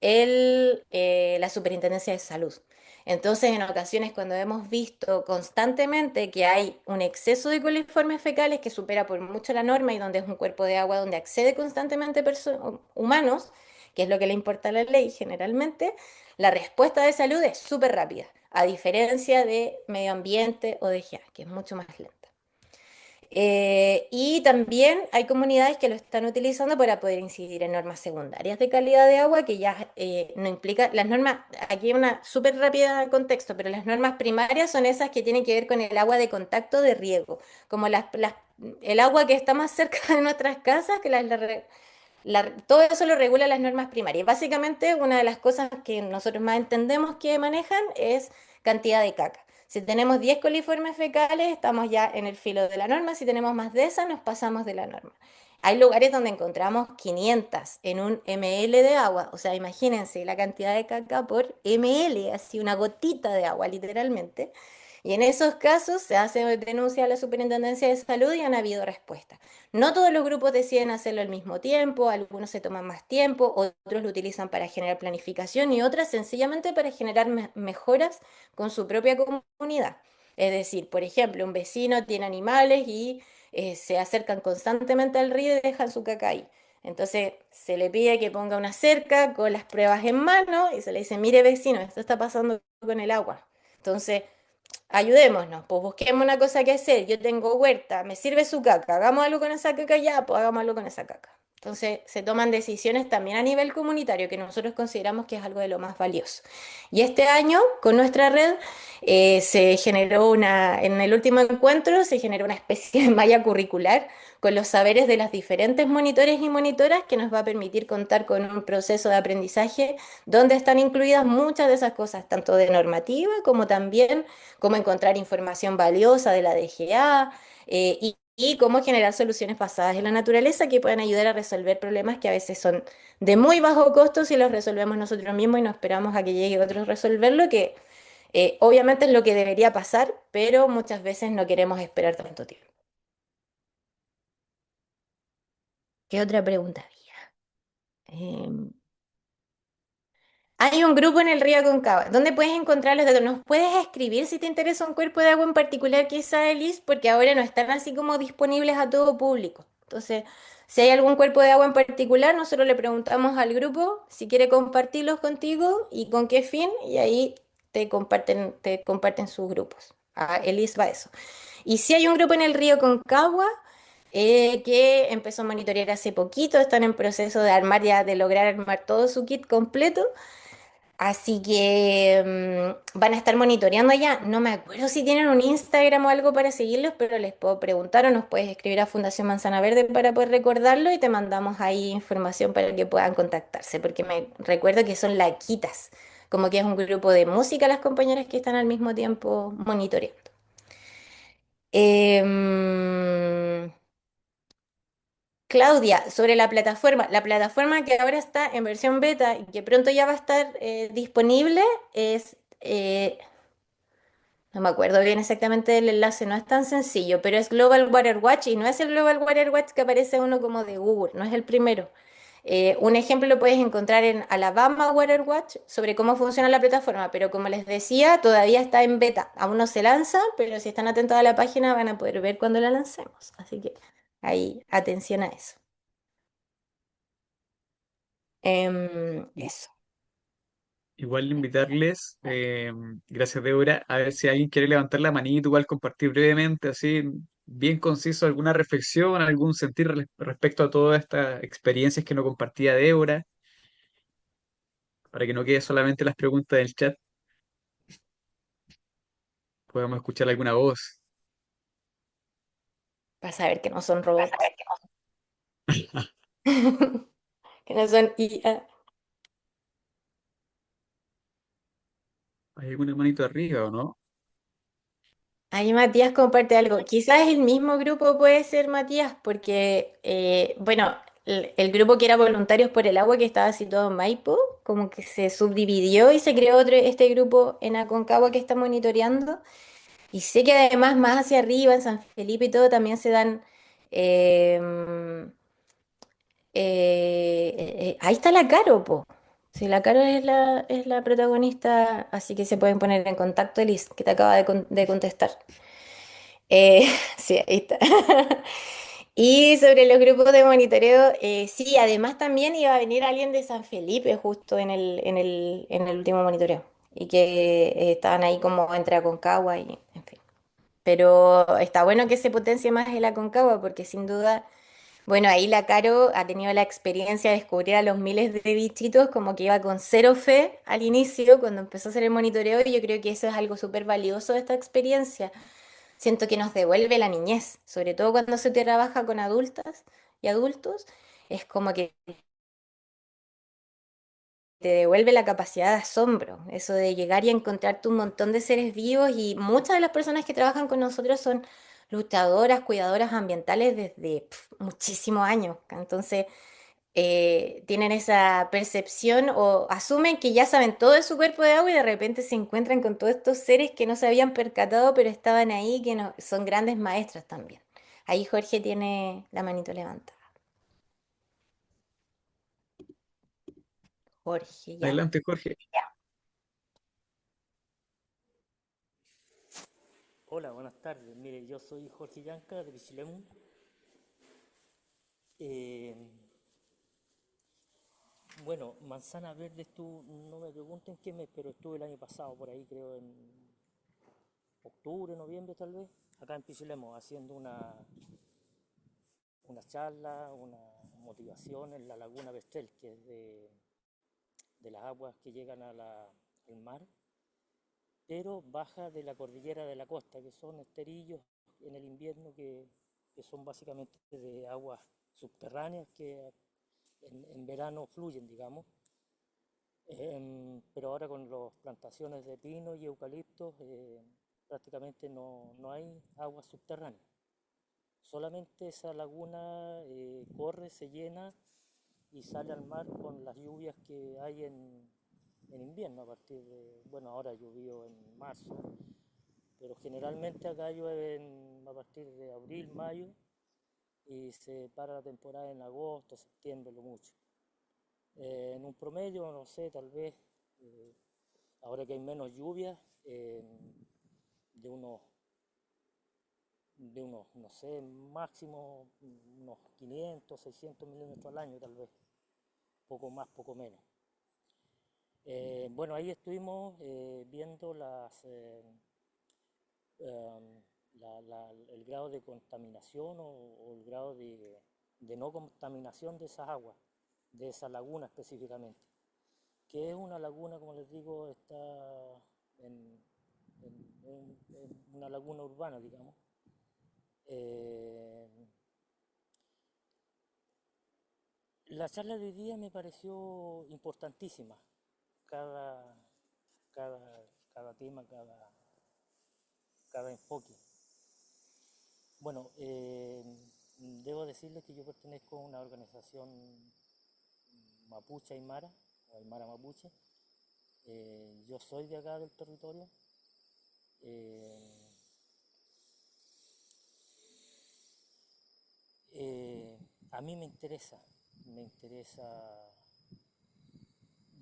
la Superintendencia de Salud. Entonces, en ocasiones cuando hemos visto constantemente que hay un exceso de coliformes fecales que supera por mucho la norma y donde es un cuerpo de agua donde accede constantemente humanos, que es lo que le importa a la ley generalmente, la respuesta de salud es súper rápida, a diferencia de medio ambiente o de GEA, que es mucho más lenta. Y también hay comunidades que lo están utilizando para poder incidir en normas secundarias de calidad de agua, que ya no implica, las normas, aquí una súper rápida contexto, pero las normas primarias son esas que tienen que ver con el agua de contacto de riego, como el agua que está más cerca de nuestras casas, que todo eso lo regula las normas primarias. Básicamente, una de las cosas que nosotros más entendemos que manejan es cantidad de caca. Si tenemos 10 coliformes fecales, estamos ya en el filo de la norma. Si tenemos más de esas, nos pasamos de la norma. Hay lugares donde encontramos 500 en un ml de agua. O sea, imagínense la cantidad de caca por ml, así una gotita de agua, literalmente. Y en esos casos se hace denuncia a la Superintendencia de Salud y han habido respuestas. No todos los grupos deciden hacerlo al mismo tiempo, algunos se toman más tiempo, otros lo utilizan para generar planificación y otras sencillamente para generar mejoras con su propia comunidad. Es decir, por ejemplo, un vecino tiene animales y se acercan constantemente al río y dejan su caca ahí. Entonces se le pide que ponga una cerca con las pruebas en mano y se le dice, mire vecino, esto está pasando con el agua. Entonces ayudémonos, pues busquemos una cosa que hacer. Yo tengo huerta, me sirve su caca, hagamos algo con esa caca ya, pues hagamos algo con esa caca. Entonces se toman decisiones también a nivel comunitario que nosotros consideramos que es algo de lo más valioso. Y este año, con nuestra red, se generó en el último encuentro, se generó una especie de malla curricular con los saberes de las diferentes monitores y monitoras que nos va a permitir contar con un proceso de aprendizaje donde están incluidas muchas de esas cosas, tanto de normativa como también cómo encontrar información valiosa de la DGA y cómo generar soluciones basadas en la naturaleza que puedan ayudar a resolver problemas que a veces son de muy bajo costo si los resolvemos nosotros mismos y no esperamos a que llegue otro a resolverlo, que obviamente es lo que debería pasar, pero muchas veces no queremos esperar tanto tiempo. ¿Qué otra pregunta había? Hay un grupo en el río Aconcagua. ¿Dónde puedes encontrar los datos? ¿Nos puedes escribir si te interesa un cuerpo de agua en particular, quizá, Elis? Porque ahora no están así como disponibles a todo público. Entonces, si hay algún cuerpo de agua en particular, nosotros le preguntamos al grupo si quiere compartirlos contigo y con qué fin, y ahí te comparten sus grupos. A Elis va eso. Y si hay un grupo en el río Concagua que empezó a monitorear hace poquito, están en proceso de armar ya, de lograr armar todo su kit completo. Así que van a estar monitoreando allá. No me acuerdo si tienen un Instagram o algo para seguirlos, pero les puedo preguntar o nos puedes escribir a Fundación Manzana Verde para poder recordarlo y te mandamos ahí información para que puedan contactarse, porque me recuerdo que son laquitas, como que es un grupo de música las compañeras que están al mismo tiempo monitoreando. Em, Claudia, sobre la plataforma que ahora está en versión beta y que pronto ya va a estar disponible es, no me acuerdo bien exactamente del enlace, no es tan sencillo, pero es Global Water Watch y no es el Global Water Watch que aparece uno como de Google, no es el primero. Un ejemplo lo puedes encontrar en Alabama Water Watch sobre cómo funciona la plataforma, pero como les decía, todavía está en beta, aún no se lanza, pero si están atentos a la página van a poder ver cuando la lancemos. Así que ahí, atención a eso. Eso. Igual invitarles, gracias Débora, a ver si alguien quiere levantar la manito, igual compartir brevemente, así, bien conciso, alguna reflexión, algún sentir respecto a todas estas experiencias que nos compartía Débora, para que no quede solamente las preguntas del chat, podamos escuchar alguna voz. Para saber que no son robots, que no son IA. ¿Hay alguna manito arriba o no? Ahí Matías comparte algo. Quizás el mismo grupo puede ser Matías, porque, bueno, el grupo que era Voluntarios por el Agua, que estaba situado en Maipo, como que se subdividió y se creó este grupo en Aconcagua que está monitoreando. Y sé que además más hacia arriba, en San Felipe y todo, también se dan... eh, ahí está la Caro, po. Sí, la Caro es la protagonista, así que se pueden poner en contacto, Elis, que te acaba de contestar. Sí, ahí está. Y sobre los grupos de monitoreo, sí, además también iba a venir alguien de San Felipe justo en el último monitoreo. Y que estaban ahí como entre Aconcagua y, en fin. Pero está bueno que se potencie más el Aconcagua porque sin duda, bueno, ahí la Caro ha tenido la experiencia de descubrir a los miles de bichitos como que iba con cero fe al inicio cuando empezó a hacer el monitoreo y yo creo que eso es algo súper valioso de esta experiencia. Siento que nos devuelve la niñez, sobre todo cuando se trabaja con adultas y adultos, es como que te devuelve la capacidad de asombro, eso de llegar y encontrarte un montón de seres vivos y muchas de las personas que trabajan con nosotros son luchadoras, cuidadoras ambientales desde muchísimos años. Entonces, tienen esa percepción o asumen que ya saben todo de su cuerpo de agua y de repente se encuentran con todos estos seres que no se habían percatado, pero estaban ahí, que son grandes maestras también. Ahí Jorge tiene la manito levantada. Jorge, ya. Adelante, Jorge. Hola, buenas tardes. Mire, yo soy Jorge Yanca de Pichilemu. Eh, bueno, Manzana Verde estuvo, no me pregunten qué mes, pero estuve el año pasado por ahí, creo en octubre, noviembre tal vez, acá en Pichilemu, haciendo una charla, una motivación en la Laguna Bestel, que es de las aguas que llegan al mar, pero baja de la cordillera de la costa, que son esterillos en el invierno que son básicamente de aguas subterráneas que en verano fluyen, digamos. Pero ahora con las plantaciones de pino y eucaliptos prácticamente no hay aguas subterráneas. Solamente esa laguna corre, se llena y sale al mar con las lluvias que hay en invierno a partir de, bueno, ahora llovió en marzo, pero generalmente acá llueve a partir de abril, mayo y se para la temporada en agosto, septiembre, lo mucho. En un promedio, no sé, tal vez, eh, ahora que hay menos lluvias, de unos, no sé, máximo unos 500, 600 milímetros al año, tal vez, poco más, poco menos. Bueno, ahí estuvimos viendo el grado de contaminación o el grado de no contaminación de esas aguas, de esa laguna específicamente, que es una laguna, como les digo, está en, en una laguna urbana, digamos. Eh, la charla de hoy día me pareció importantísima, cada, cada, cada tema, cada enfoque. Bueno, debo decirles que yo pertenezco a una organización mapuche aymara, o aymara mapuche. Yo soy de acá del territorio. Eh, a mí me interesa,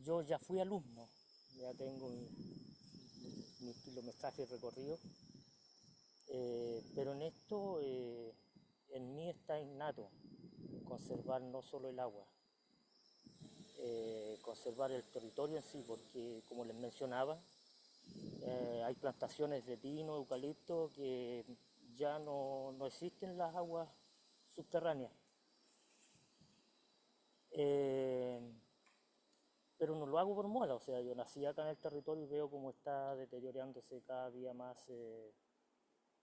yo ya fui alumno, ya tengo mi kilometraje recorrido, pero en esto, en mí está innato conservar no solo el agua, conservar el territorio en sí, porque como les mencionaba, hay plantaciones de pino, eucalipto, que ya no existen las aguas subterráneas. Eh, pero no lo hago por moda, o sea, yo nací acá en el territorio y veo cómo está deteriorándose cada día más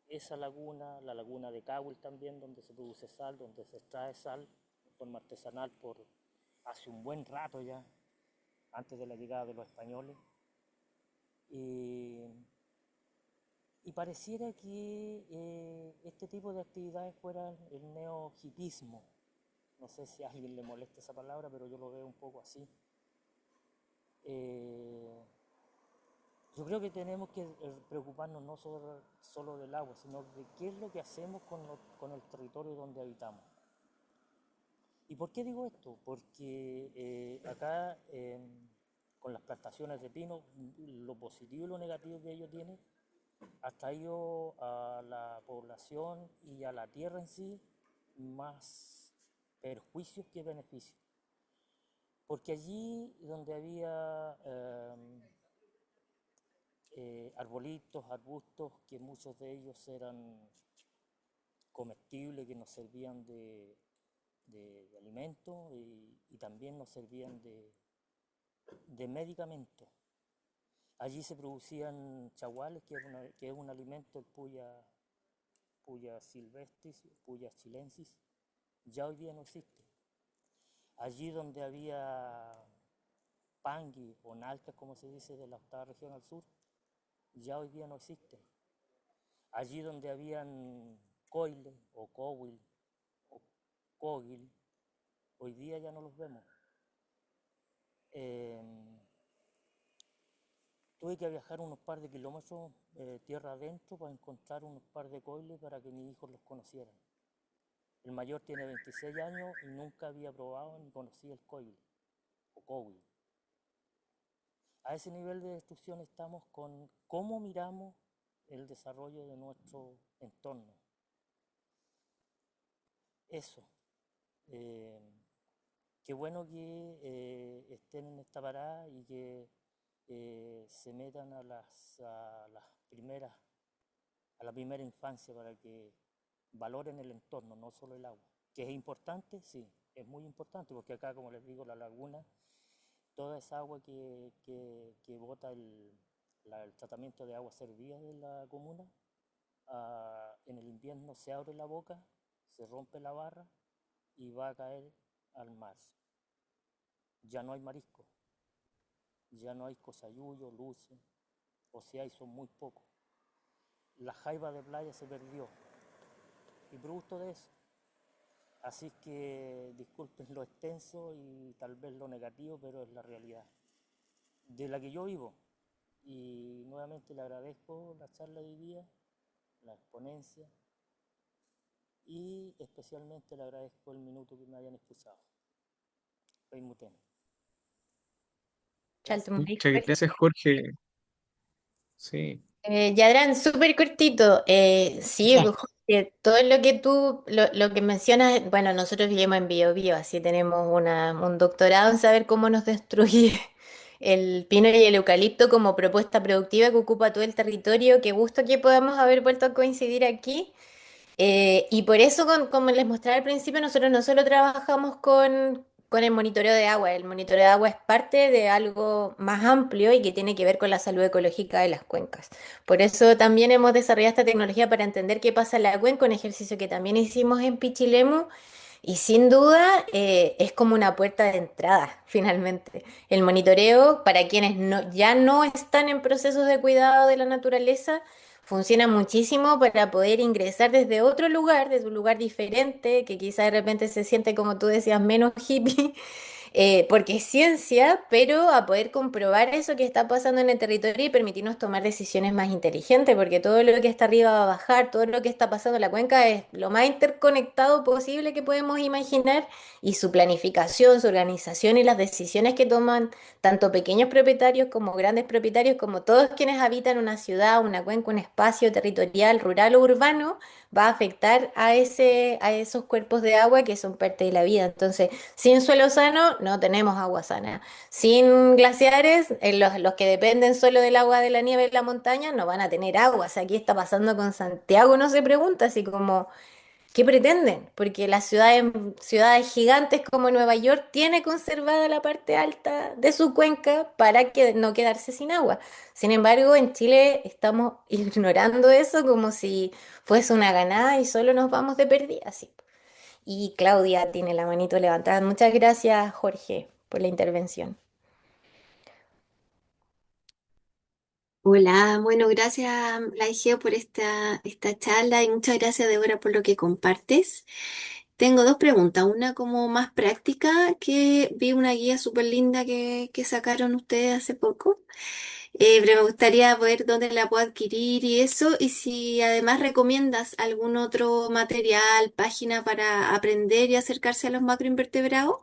esa laguna, la laguna de Cahuil también, donde se produce sal, donde se extrae sal de forma artesanal por hace un buen rato ya, antes de la llegada de los españoles. Y Y pareciera que este tipo de actividades fueran el neo-hipismo. No sé si a alguien le molesta esa palabra, pero yo lo veo un poco así. Eh, yo creo que tenemos que preocuparnos no solo del agua, sino de qué es lo que hacemos con el territorio donde habitamos. ¿Y por qué digo esto? Porque acá, con las plantaciones de pino, lo positivo y lo negativo que ello tiene, ha traído a la población y a la tierra en sí más perjuicios que beneficios. Porque allí donde había arbolitos, arbustos, que muchos de ellos eran comestibles, que nos servían de alimento y también nos servían de medicamento. Allí se producían chaguales, que es un alimento, el Puya silvestris, Puya chilensis, ya hoy día no existe. Allí donde había pangui o nalcas, como se dice, de la octava región al sur, ya hoy día no existen. Allí donde habían coile o cowil o cogil, hoy día ya no los vemos. Tuve que viajar unos par de kilómetros tierra adentro para encontrar unos par de coiles para que mis hijos los conocieran. El mayor tiene 26 años y nunca había probado ni conocía el coile o cowil. A ese nivel de destrucción estamos con cómo miramos el desarrollo de nuestro entorno. Eso. Qué bueno que estén en esta parada y que se metan a la primera infancia para que valoren el entorno, no solo el agua. ¿Que es importante? Sí, es muy importante, porque acá, como les digo, la laguna, toda esa agua que bota el tratamiento de aguas servidas de la comuna, en el invierno se abre la boca, se rompe la barra y va a caer al mar. Ya no hay marisco, ya no hay cosayuyo, luce, o si hay son muy pocos. La jaiba de playa se perdió y producto de eso. Así que disculpen lo extenso y tal vez lo negativo, pero es la realidad de la que yo vivo. Y nuevamente le agradezco la charla de hoy día, la exponencia, y especialmente le agradezco el minuto que me hayan escuchado. Peimuten. Muchas gracias, Jorge. Sí. Yadran, súper cortito. Sí, pues, Jorge, todo lo que lo que mencionas, bueno, nosotros vivimos en Biobío, así tenemos un doctorado en saber cómo nos destruye el pino y el eucalipto como propuesta productiva que ocupa todo el territorio. Qué gusto que podamos haber vuelto a coincidir aquí. Y por eso, como les mostraba al principio, nosotros no solo trabajamos con el monitoreo de agua, el monitoreo de agua es parte de algo más amplio y que tiene que ver con la salud ecológica de las cuencas. Por eso también hemos desarrollado esta tecnología para entender qué pasa en la cuenca, un ejercicio que también hicimos en Pichilemu y sin duda es como una puerta de entrada, finalmente. El monitoreo, para quienes ya no están en procesos de cuidado de la naturaleza, funciona muchísimo para poder ingresar desde otro lugar, desde un lugar diferente, que quizá de repente se siente, como tú decías, menos hippie, porque es ciencia, pero a poder comprobar eso que está pasando en el territorio y permitirnos tomar decisiones más inteligentes, porque todo lo que está arriba va a bajar, todo lo que está pasando en la cuenca es lo más interconectado posible que podemos imaginar y su planificación, su organización y las decisiones que toman tanto pequeños propietarios como grandes propietarios, como todos quienes habitan una ciudad, una cuenca, un espacio territorial, rural o urbano, va a afectar a esos cuerpos de agua que son parte de la vida. Entonces, sin suelo sano no tenemos agua sana. Sin glaciares, los que dependen solo del agua de la nieve en la montaña no van a tener agua. O sea, ¿qué está pasando con Santiago? No se pregunta, así como, ¿qué pretenden? Porque las ciudades gigantes como Nueva York tiene conservada la parte alta de su cuenca para que no quedarse sin agua. Sin embargo, en Chile estamos ignorando eso como si fuese una ganada y solo nos vamos de pérdida, así. Y Claudia tiene la manito levantada. Muchas gracias, Jorge, por la intervención. Hola, bueno, gracias, Laigeo, por esta charla y muchas gracias, Débora, por lo que compartes. Tengo dos preguntas, una como más práctica, que vi una guía súper linda que sacaron ustedes hace poco, pero me gustaría ver dónde la puedo adquirir y eso, y si además recomiendas algún otro material, página para aprender y acercarse a los macroinvertebrados.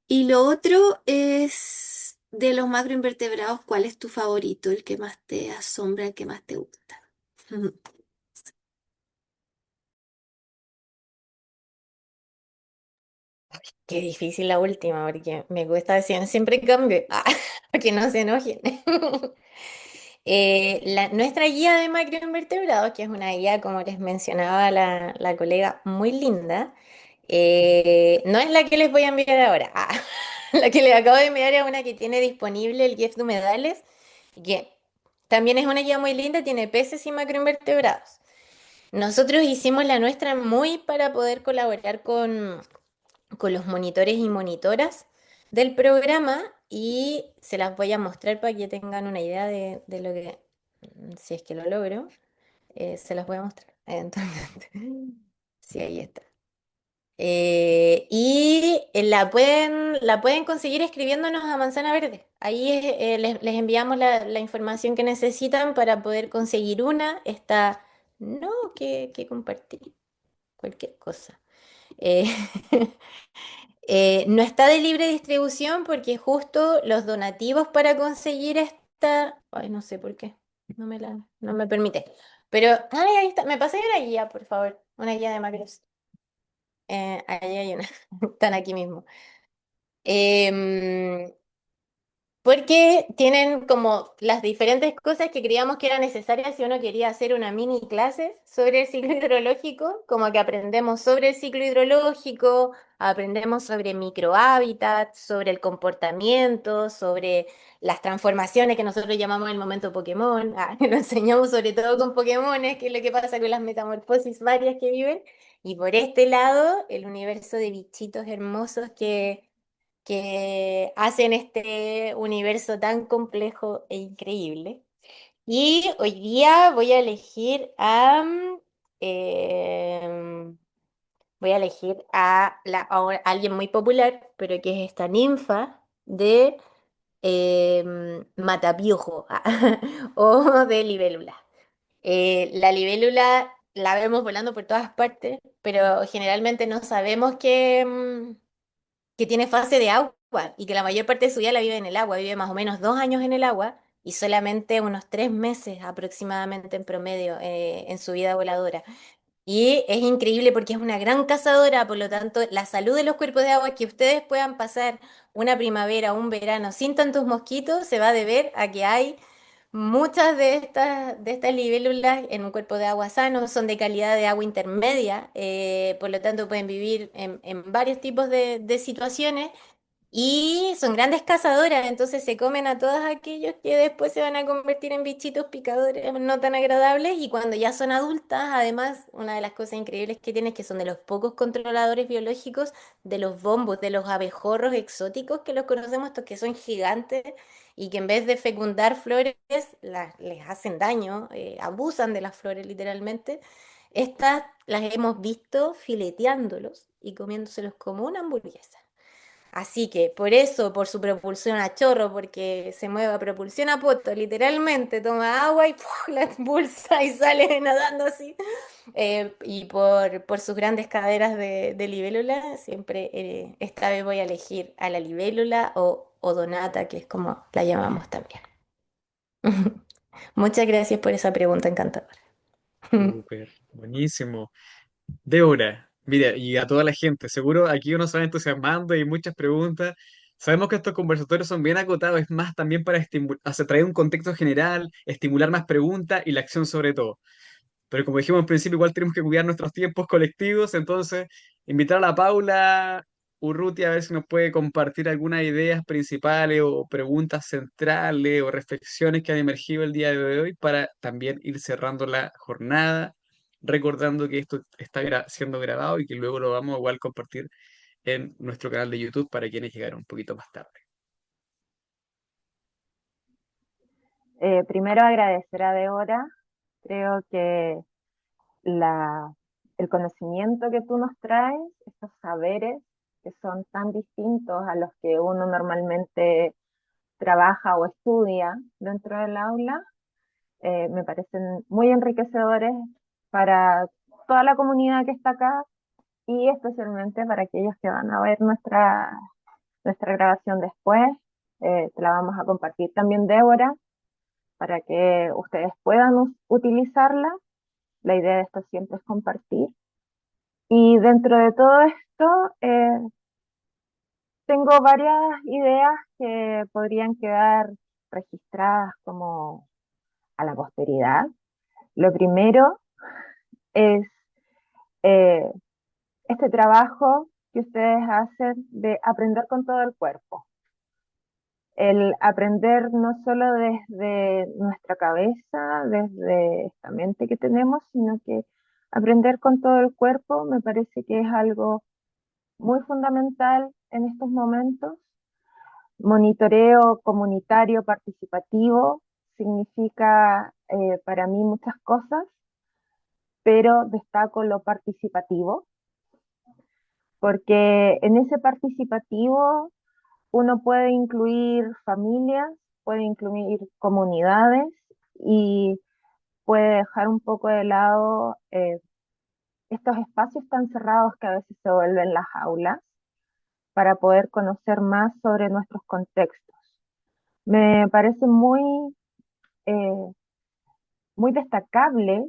Y lo otro es de los macroinvertebrados, ¿cuál es tu favorito? El que más te asombra, el que más te gusta. Qué difícil la última, porque me cuesta decir siempre cambio, para que no se enojen. Nuestra guía de macroinvertebrados, que es una guía, como les mencionaba la colega, muy linda, no es la que les voy a enviar ahora. La que les acabo de enviar es una que tiene disponible el GIF de humedales, que también es una guía muy linda, tiene peces y macroinvertebrados. Nosotros hicimos la nuestra muy para poder colaborar con los monitores y monitoras del programa y se las voy a mostrar para que tengan una idea de lo que, si es que lo logro, se las voy a mostrar. Entonces, sí, ahí está. La pueden conseguir escribiéndonos a Manzana Verde. Ahí les enviamos la información que necesitan para poder conseguir una. Está, no, que compartir, cualquier cosa. Eh, no está de libre distribución porque justo los donativos para conseguir esta, ay, no sé por qué, no me permite. Pero, ay, ahí está, me pasé una guía, por favor, una guía de macros. Ahí hay una, están aquí mismo. Em, Porque tienen como las diferentes cosas que creíamos que eran necesarias si uno quería hacer una mini clase sobre el ciclo hidrológico, como que aprendemos sobre el ciclo hidrológico, aprendemos sobre microhábitats, sobre el comportamiento, sobre las transformaciones que nosotros llamamos el momento Pokémon. Lo enseñamos sobre todo con Pokémones, que es lo que pasa con las metamorfosis varias que viven. Y por este lado, el universo de bichitos hermosos que hacen este universo tan complejo e increíble. Y hoy día em, voy a elegir a alguien muy popular, pero que es esta ninfa de Matapiojo o de libélula. La libélula la vemos volando por todas partes, pero generalmente no sabemos que tiene fase de agua y que la mayor parte de su vida la vive en el agua, vive más o menos 2 años en el agua y solamente unos 3 meses aproximadamente en promedio en su vida voladora. Y es increíble porque es una gran cazadora, por lo tanto, la salud de los cuerpos de agua, que ustedes puedan pasar una primavera o un verano sin tantos mosquitos, se va a deber a que hay muchas de estas libélulas en un cuerpo de agua sano, son de calidad de agua intermedia, por lo tanto pueden vivir en varios tipos de situaciones y son grandes cazadoras, entonces se comen a todos aquellos que después se van a convertir en bichitos picadores no tan agradables y cuando ya son adultas, además, una de las cosas increíbles que tienen es que son de los pocos controladores biológicos de los bombos, de los abejorros exóticos que los conocemos, estos que son gigantes y que en vez de fecundar flores les hacen daño, abusan de las flores literalmente. Estas las hemos visto fileteándolos y comiéndoselos como una hamburguesa. Así que por eso, por su propulsión a chorro, porque se mueve a propulsión a poto, literalmente toma agua y ¡puf! La expulsa y sale nadando así. Y por sus grandes caderas de libélula, siempre esta vez voy a elegir a la libélula o donata, que es como la llamamos también. Muchas gracias por esa pregunta encantadora. Súper, buenísimo. Débora, mira, y a toda la gente, seguro aquí uno se va entusiasmando y muchas preguntas. Sabemos que estos conversatorios son bien acotados, es más también para hacer, traer un contexto general, estimular más preguntas y la acción sobre todo. Pero como dijimos al principio, igual tenemos que cuidar nuestros tiempos colectivos, entonces invitar a la Paula Urrutia a ver si nos puede compartir algunas ideas principales o preguntas centrales o reflexiones que han emergido el día de hoy para también ir cerrando la jornada, recordando que esto está siendo grabado y que luego lo vamos a igual compartir en nuestro canal de YouTube para quienes llegaron un poquito más tarde. Primero agradecer a Débora. Creo que la, el conocimiento que tú nos traes, estos saberes que son tan distintos a los que uno normalmente trabaja o estudia dentro del aula, me parecen muy enriquecedores para toda la comunidad que está acá y especialmente para aquellos que van a ver nuestra grabación después. Te la vamos a compartir también, Débora, para que ustedes puedan utilizarla. La idea de esto siempre es compartir. Y dentro de todo esto, tengo varias ideas que podrían quedar registradas como a la posteridad. Lo primero es eh, este trabajo que ustedes hacen de aprender con todo el cuerpo. El aprender no solo desde nuestra cabeza, desde esta mente que tenemos, sino que aprender con todo el cuerpo me parece que es algo muy fundamental en estos momentos. Monitoreo comunitario participativo significa para mí muchas cosas, pero destaco lo participativo, porque en ese participativo uno puede incluir familias, puede incluir comunidades y puede dejar un poco de lado estos espacios tan cerrados que a veces se vuelven las aulas para poder conocer más sobre nuestros contextos. Me parece eh, muy destacable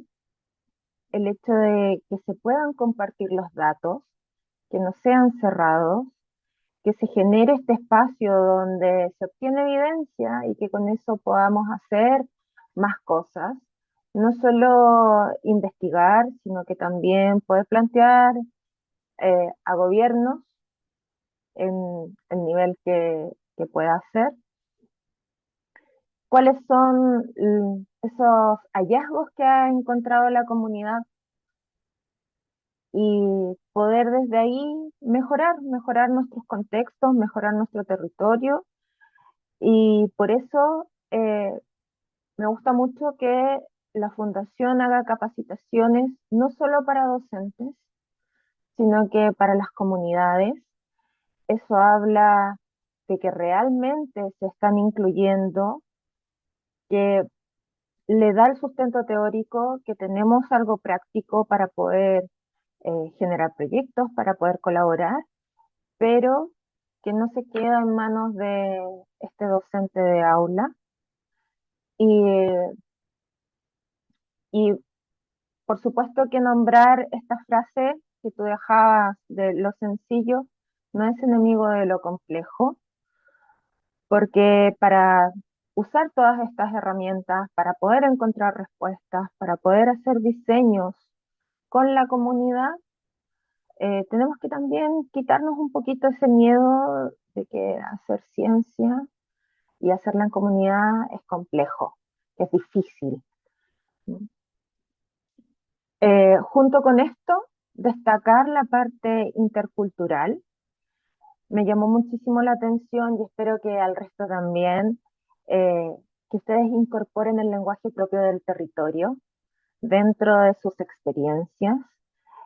el hecho de que se puedan compartir los datos, que no sean cerrados, que se genere este espacio donde se obtiene evidencia y que con eso podamos hacer más cosas, no solo investigar, sino que también poder plantear a gobiernos en el nivel que pueda hacer cuáles son esos hallazgos que ha encontrado la comunidad y poder desde ahí mejorar nuestros contextos, mejorar nuestro territorio. Y por eso me gusta mucho que la fundación haga capacitaciones no solo para docentes, sino que para las comunidades. Eso habla de que realmente se están incluyendo, que le da el sustento teórico, que tenemos algo práctico para poder generar proyectos, para poder colaborar, pero que no se queda en manos de este docente de aula. Y, y por supuesto que nombrar esta frase que tú dejabas de lo sencillo no es enemigo de lo complejo, porque para usar todas estas herramientas, para poder encontrar respuestas, para poder hacer diseños con la comunidad, tenemos que también quitarnos un poquito ese miedo de que hacer ciencia y hacerla en comunidad es complejo, es difícil. Junto con esto, destacar la parte intercultural. Me llamó muchísimo la atención y espero que al resto también, que ustedes incorporen el lenguaje propio del territorio dentro de sus experiencias.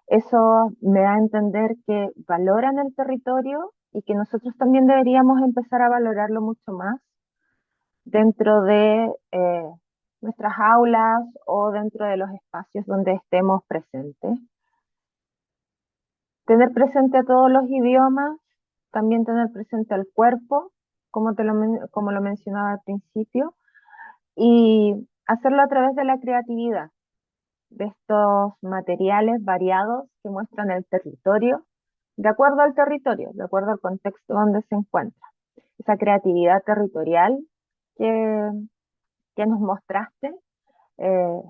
Eso me da a entender que valoran el territorio y que nosotros también deberíamos empezar a valorarlo mucho más dentro de nuestras aulas o dentro de los espacios donde estemos presentes. Tener presente a todos los idiomas, también tener presente al cuerpo, como lo mencionaba al principio, y hacerlo a través de la creatividad, de estos materiales variados que muestran el territorio, de acuerdo al territorio, de acuerdo al contexto donde se encuentra. Esa creatividad territorial que, que nos mostraste, eh,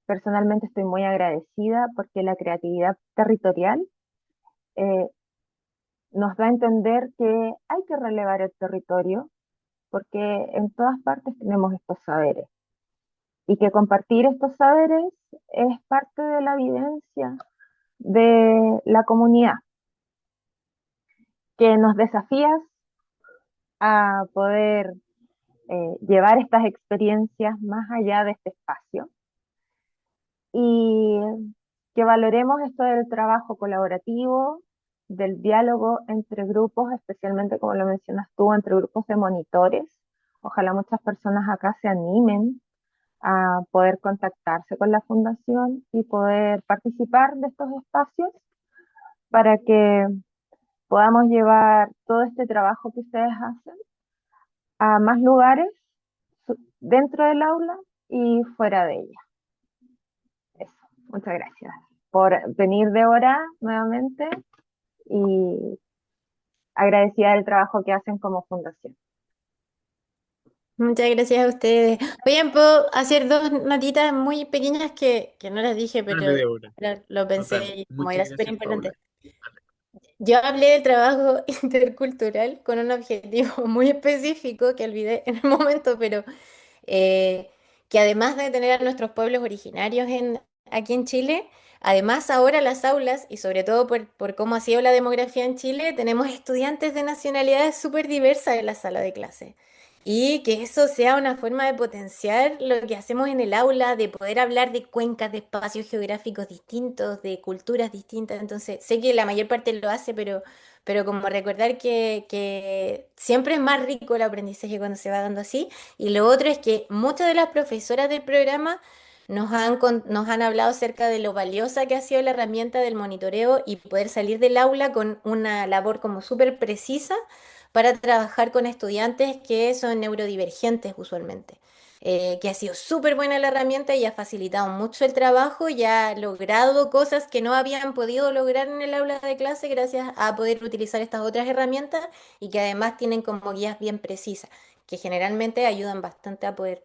personalmente estoy muy agradecida porque la creatividad territorial eh, nos da a entender que hay que relevar el territorio porque en todas partes tenemos estos saberes y que compartir estos saberes es parte de la vivencia de la comunidad, que nos desafías a poder llevar estas experiencias más allá de este espacio y que valoremos esto del trabajo colaborativo, del diálogo entre grupos, especialmente como lo mencionas tú, entre grupos de monitores. Ojalá muchas personas acá se animen a poder contactarse con la fundación y poder participar de estos espacios para que podamos llevar todo este trabajo que ustedes hacen a más lugares dentro del aula y fuera de ella. Eso, muchas gracias por venir, Débora, nuevamente, y agradecida del trabajo que hacen como fundación. Muchas gracias a ustedes. Oigan, puedo hacer dos notitas muy pequeñas que no las dije, Dale, pero Débora. lo pensé Total. y como Muchas era súper gracias, Paula. importante. Yo hablé del trabajo intercultural con un objetivo muy específico que olvidé en el momento, pero eh, que además de tener a nuestros pueblos originarios aquí en Chile, además ahora las aulas, y sobre todo por cómo ha sido la demografía en Chile, tenemos estudiantes de nacionalidades súper diversas en la sala de clase. Y que eso sea una forma de potenciar lo que hacemos en el aula, de poder hablar de cuencas, de espacios geográficos distintos, de culturas distintas. Entonces, sé que la mayor parte lo hace, pero como recordar que siempre es más rico el aprendizaje cuando se va dando así. Y lo otro es que muchas de las profesoras del programa nos han hablado acerca de lo valiosa que ha sido la herramienta del monitoreo y poder salir del aula con una labor como súper precisa para trabajar con estudiantes que son neurodivergentes usualmente. Que ha sido súper buena la herramienta y ha facilitado mucho el trabajo y ha logrado cosas que no habían podido lograr en el aula de clase gracias a poder utilizar estas otras herramientas y que además tienen como guías bien precisas que generalmente ayudan bastante a poder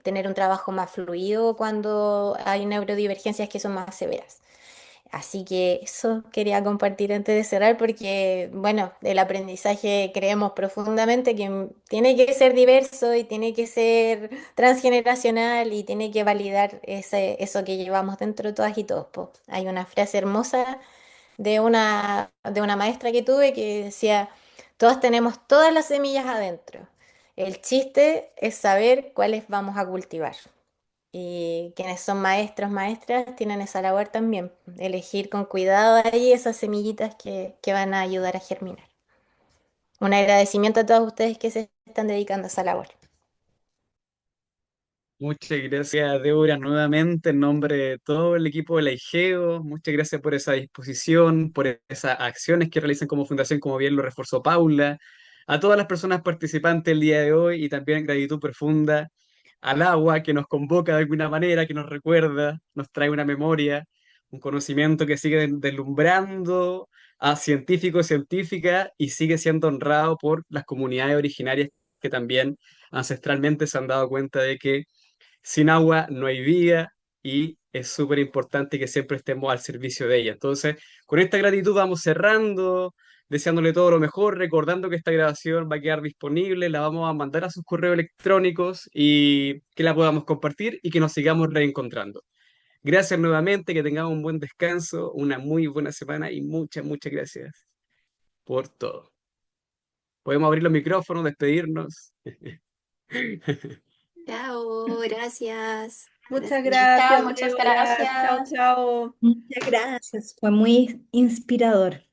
tener un trabajo más fluido cuando hay neurodivergencias que son más severas. Así que eso quería compartir antes de cerrar porque, bueno, el aprendizaje creemos profundamente que tiene que ser diverso y tiene que ser transgeneracional y tiene que validar eso que llevamos dentro todas y todos, po. Hay una frase hermosa de una maestra que tuve que decía, todas tenemos todas las semillas adentro. El chiste es saber cuáles vamos a cultivar. Y quienes son maestros, maestras, tienen esa labor también, elegir con cuidado ahí esas semillitas que van a ayudar a germinar. Un agradecimiento a todos ustedes que se están dedicando a esa labor. Muchas gracias, Débora, nuevamente en nombre de todo el equipo de la IGEO. Muchas gracias por esa disposición, por esas acciones que realizan como fundación, como bien lo reforzó Paula. A todas las personas participantes el día de hoy y también gratitud profunda al agua que nos convoca de alguna manera, que nos recuerda, nos trae una memoria, un conocimiento que sigue deslumbrando a científicos y científicas y sigue siendo honrado por las comunidades originarias que también ancestralmente se han dado cuenta de que sin agua no hay vida y es súper importante que siempre estemos al servicio de ella. Entonces, con esta gratitud vamos cerrando, deseándole todo lo mejor, recordando que esta grabación va a quedar disponible, la vamos a mandar a sus correos electrónicos y que la podamos compartir y que nos sigamos reencontrando. Gracias nuevamente, que tengamos un buen descanso, una muy buena semana y muchas gracias por todo. Podemos abrir los micrófonos, despedirnos. Chao, gracias. Muchas Chao, gracias, muchas Débora. Chao, gracias. chao. Muchas gracias, fue muy inspirador.